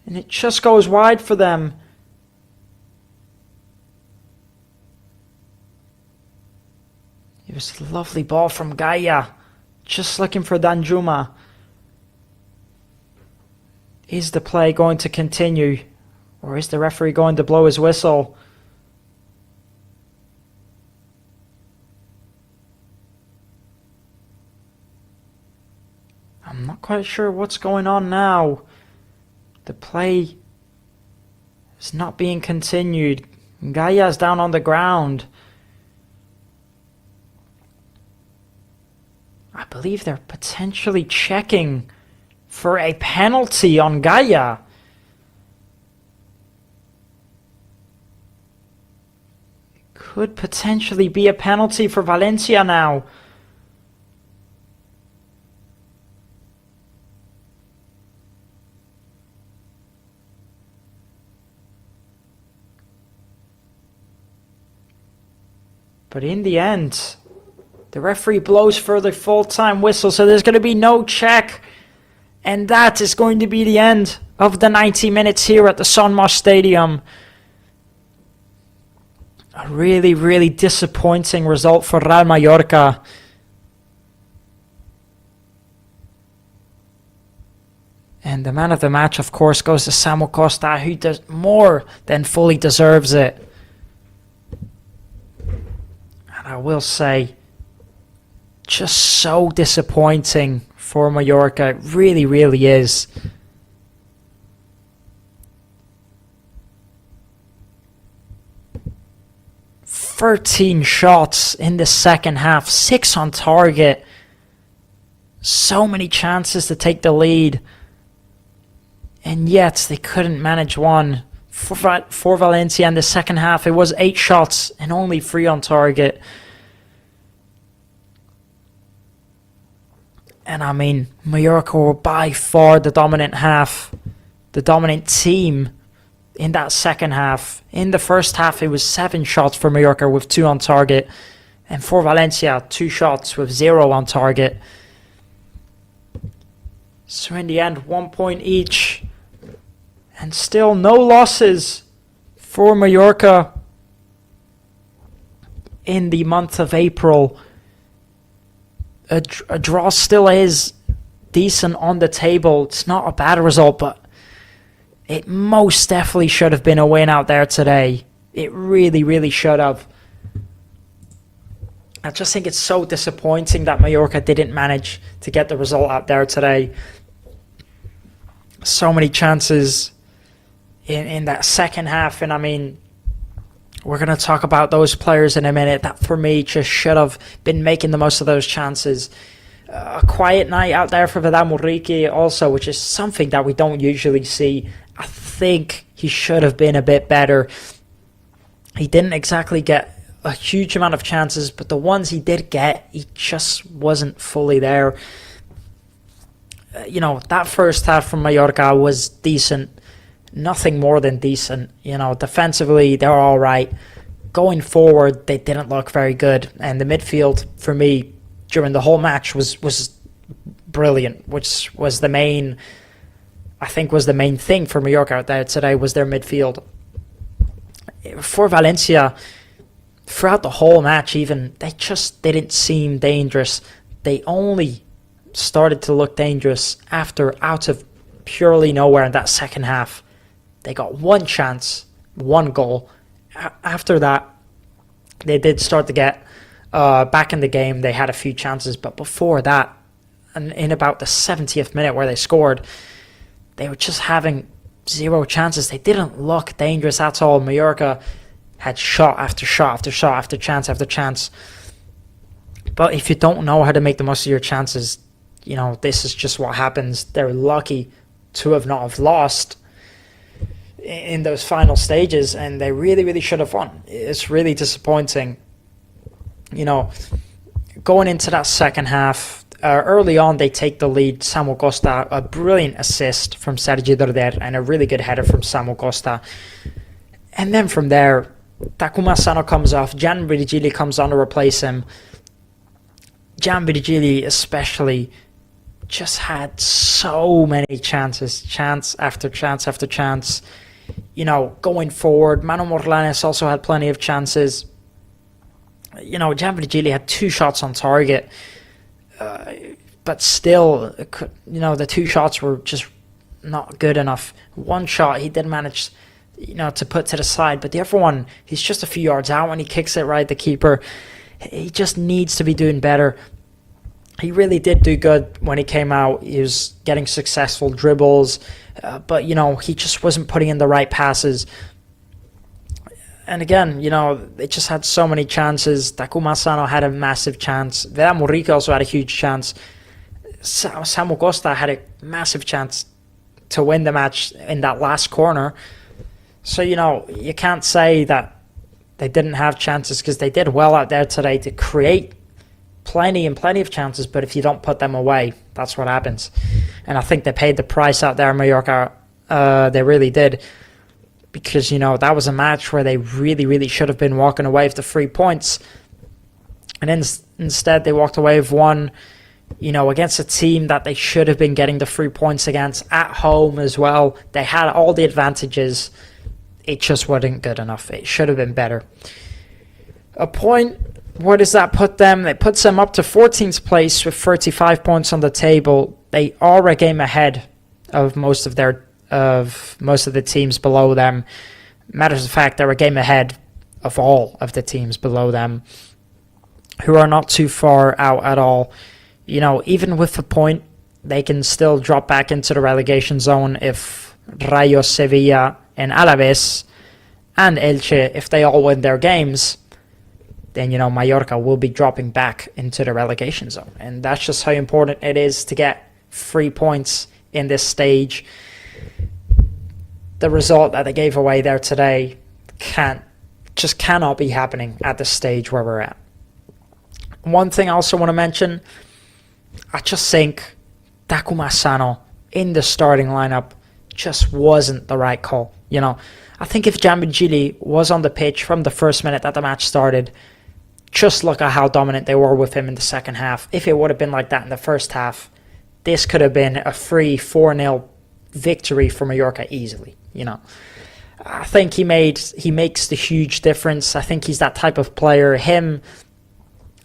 And it just goes wide for them. It was a lovely ball from Gaia, just looking for Danjuma. Is the play going to continue? Or is the referee going to blow his whistle? I'm not quite sure what's going on now. The play is not being continued. Gaia's down on the ground. I believe they're potentially checking for a penalty on Gaia. It could potentially be a penalty for Valencia now. But in the end, the referee blows for the full-time whistle, so there's going to be no check. And that is going to be the end of the 90 minutes here at the Son Moix Stadium. A really, really disappointing result for Real Mallorca. And the man of the match, of course, goes to Samu Costa, who does more than fully deserves it. And I will say, just so disappointing for Mallorca. It really, really is. "13 shots in the second half, 6 on target. So many chances to take the lead. And yet they couldn't manage one. For Valencia in the second half, it was 8 shots and only 3 on target. And I mean, Mallorca were by far the dominant half, the dominant team in that second half. In the first half, it was 7 shots for Mallorca with 2 on target. And for Valencia, 2 shots with 0 on target. So in the end, 1 point each. And still no losses for Mallorca in the month of April. A draw still is decent on the table. It's not a bad result, but it most definitely should have been a win out there today. It really, really should have. I just think it's so disappointing that Mallorca didn't manage to get the result out there today. So many chances in that second half, and I mean, we're going to talk about those players in a minute that for me just should have been making the most of those chances. A quiet night out there for Vidal Muriqi also, which is something that we don't usually see. I think he should have been a bit better. He didn't exactly get a huge amount of chances, but the ones he did get, he just wasn't fully there. That first half from Mallorca was decent. Nothing more than decent. Defensively, they're all right. Going forward, they didn't look very good. And the midfield, for me, during the whole match was brilliant, which was the main thing for Mallorca out there today, was their midfield. For Valencia, throughout the whole match even, they just didn't seem dangerous. They only started to look dangerous after, out of purely nowhere in that second half. They got one chance one goal. After that, they did start to get back in the game. They had a few chances, but before that, and in about the 70th minute where they scored, they were just having zero chances. They didn't look dangerous at all. Mallorca had shot after shot after shot after chance after chance. But if you don't know how to make the most of your chances, this is just what happens. They're lucky to have not have lost in those final stages, and they really, really should have won. It's really disappointing. Going into that second half, early on they take the lead. Samu Costa, a brilliant assist from Sergi Dorder and a really good header from Samu Costa. And then from there, Takuma Sano comes off, Jan Virgili comes on to replace him. Jan Virgili especially just had so many chances, chance after chance after chance. Going forward, Manu Morlanes also had plenty of chances. Jan Virgili had 2 shots on target, but still, the 2 shots were just not good enough. One shot he did manage, to put to the side, but the other one, he's just a few yards out when he kicks it right at the keeper. He just needs to be doing better. He really did do good when he came out. He was getting successful dribbles, but, he just wasn't putting in the right passes. And again, they just had so many chances. Takuma Sano had a massive chance. Vera Muriqi also had a huge chance. Samu Costa had a massive chance to win the match in that last corner. So, you can't say that they didn't have chances, because they did well out there today to create plenty of chances, but if you don't put them away, that's what happens. And I think they paid the price out there in Mallorca. They really did. Because, that was a match where they really, really should have been walking away with the 3 points. And instead, they walked away with one, against a team that they should have been getting the 3 points against, at home as well. They had all the advantages. It just wasn't good enough. It should have been better. A point, where does that put them? It puts them up to 14th place with 35 points on the table. They are a game ahead of most of the teams below them. Matters of fact, they're a game ahead of all of the teams below them, who are not too far out at all. Even with a point, they can still drop back into the relegation zone if Rayo, Sevilla, and Alaves, and Elche, if they all win their games, then, Mallorca will be dropping back into the relegation zone. And that's just how important it is to get 3 points in this stage. The result that they gave away there today cannot be happening at the stage where we're at. One thing I also want to mention, I just think Takuma Sano in the starting lineup just wasn't the right call. I think if Jan Virgili was on the pitch from the first minute that the match started, just look at how dominant they were with him in the second half. If it would have been like that in the first half, this could have been a 4-0 victory for Mallorca easily. I think he makes the huge difference. I think he's that type of player. Him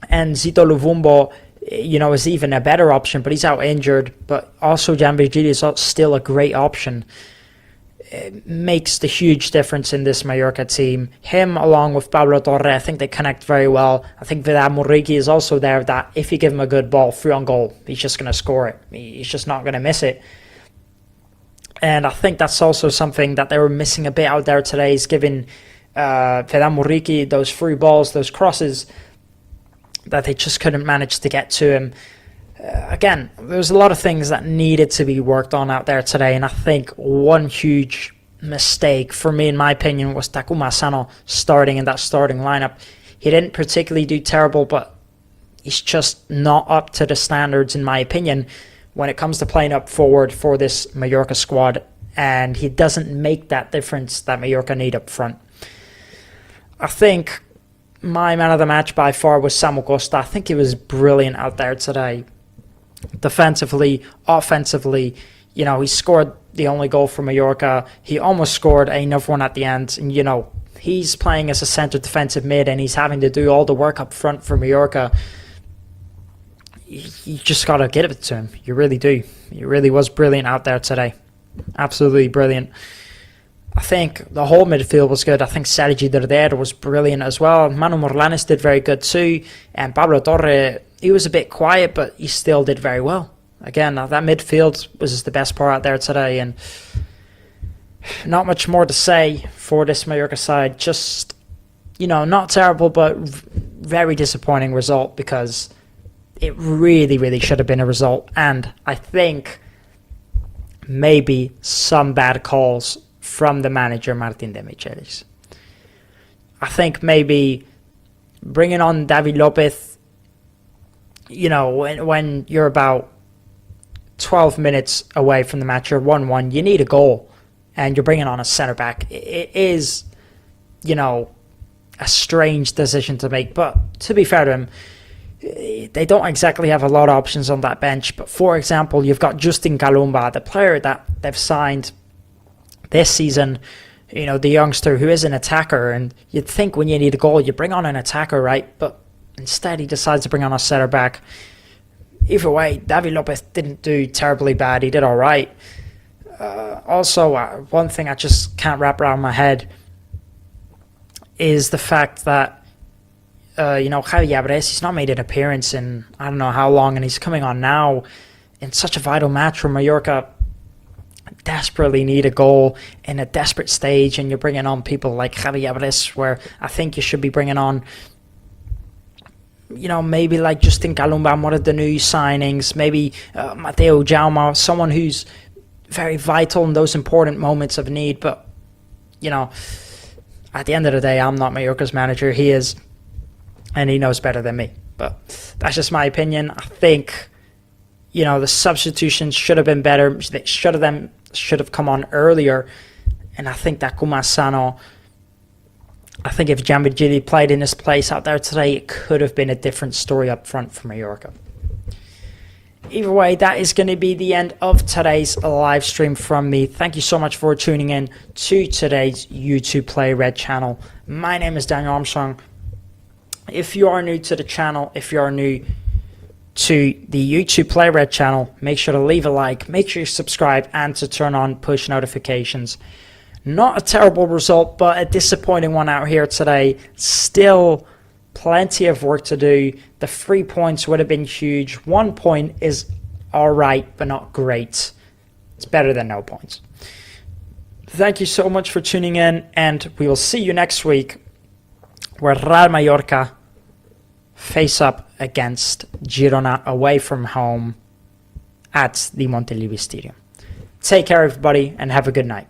and Zito Luvumbo, is even a better option, but he's out injured. But also Jan Virgili is still a great option. It makes the huge difference in this Mallorca team. Him along with Pablo Torre, I think they connect very well. I think Vera Muriqi is also there, that if you give him a good ball, 3 on goal, he's just going to score it. He's just not going to miss it. And I think that's also something that they were missing a bit out there today, is giving Vera Muriqi those free balls, those crosses, that they just couldn't manage to get to him. Again, there was a lot of things that needed to be worked on out there today, and I think one huge mistake for me, in my opinion, was Takuma Sano starting in that starting lineup. He didn't particularly do terrible, but he's just not up to the standards, in my opinion, when it comes to playing up forward for this Mallorca squad, and he doesn't make that difference that Mallorca need up front. I think my man of the match by far was Samu Costa. I think he was brilliant out there today. Defensively, offensively, he scored the only goal for Mallorca. He almost scored another one at the end. And, he's playing as a centre defensive mid, and he's having to do all the work up front for Mallorca. You just got to give it to him. You really do. He really was brilliant out there today. Absolutely brilliant. I think the whole midfield was good. I think Sergi Derder was brilliant as well. Manu Morlanes did very good too. And Pablo Torre, he was a bit quiet, but he still did very well. Again, that midfield was the best part out there today. And not much more to say for this Mallorca side. Just, not terrible, but very disappointing result, because it really, really should have been a result. And I think maybe some bad calls from the manager, Martin de Michelis. I think maybe bringing on David Lopez, when you're about 12 minutes away from the match, you're 1-1, you need a goal, and you're bringing on a centre-back. It is, a strange decision to make, but to be fair to him, they don't exactly have a lot of options on that bench. But for example, you've got Justin Kalumba, the player that they've signed this season, the youngster who is an attacker, and you'd think when you need a goal, you bring on an attacker, right? But instead he decides to bring on a centre back. Either way, David Lopez didn't do terribly bad, he did all right. Also, one thing I just can't wrap around my head is the fact that Javi Abres, he's not made an appearance in I don't know how long, and he's coming on now in such a vital match where Mallorca desperately need a goal in a desperate stage, and you're bringing on people like Javi Abres, where I think you should be bringing on, maybe like Justin Kalumba, one of the new signings, maybe Mateo Jaume, someone who's very vital in those important moments of need. But, at the end of the day, I'm not Mallorca's manager. He is, and he knows better than me. But that's just my opinion. I think, the substitutions should have been better. They should have come on earlier. And I think that Kumasano, I think if Gianvigili played in his place out there today, it could have been a different story up front for Mallorca. Either way, that is going to be the end of today's live stream from me. Thank you so much for tuning in to today's YouTube Play Red channel. My name is Daniel Armstrong. If you are new to the channel, if you are new to the YouTube Play Red channel, make sure to leave a like, make sure you subscribe, and to turn on push notifications. Not a terrible result, but a disappointing one out here today. Still plenty of work to do. The 3 points would have been huge. 1 point is all right, but not great. It's better than no points. Thank you so much for tuning in, and we will see you next week, where Real Mallorca face up against Girona away from home at the Montilivi Stadium. Take care, everybody, and have a good night.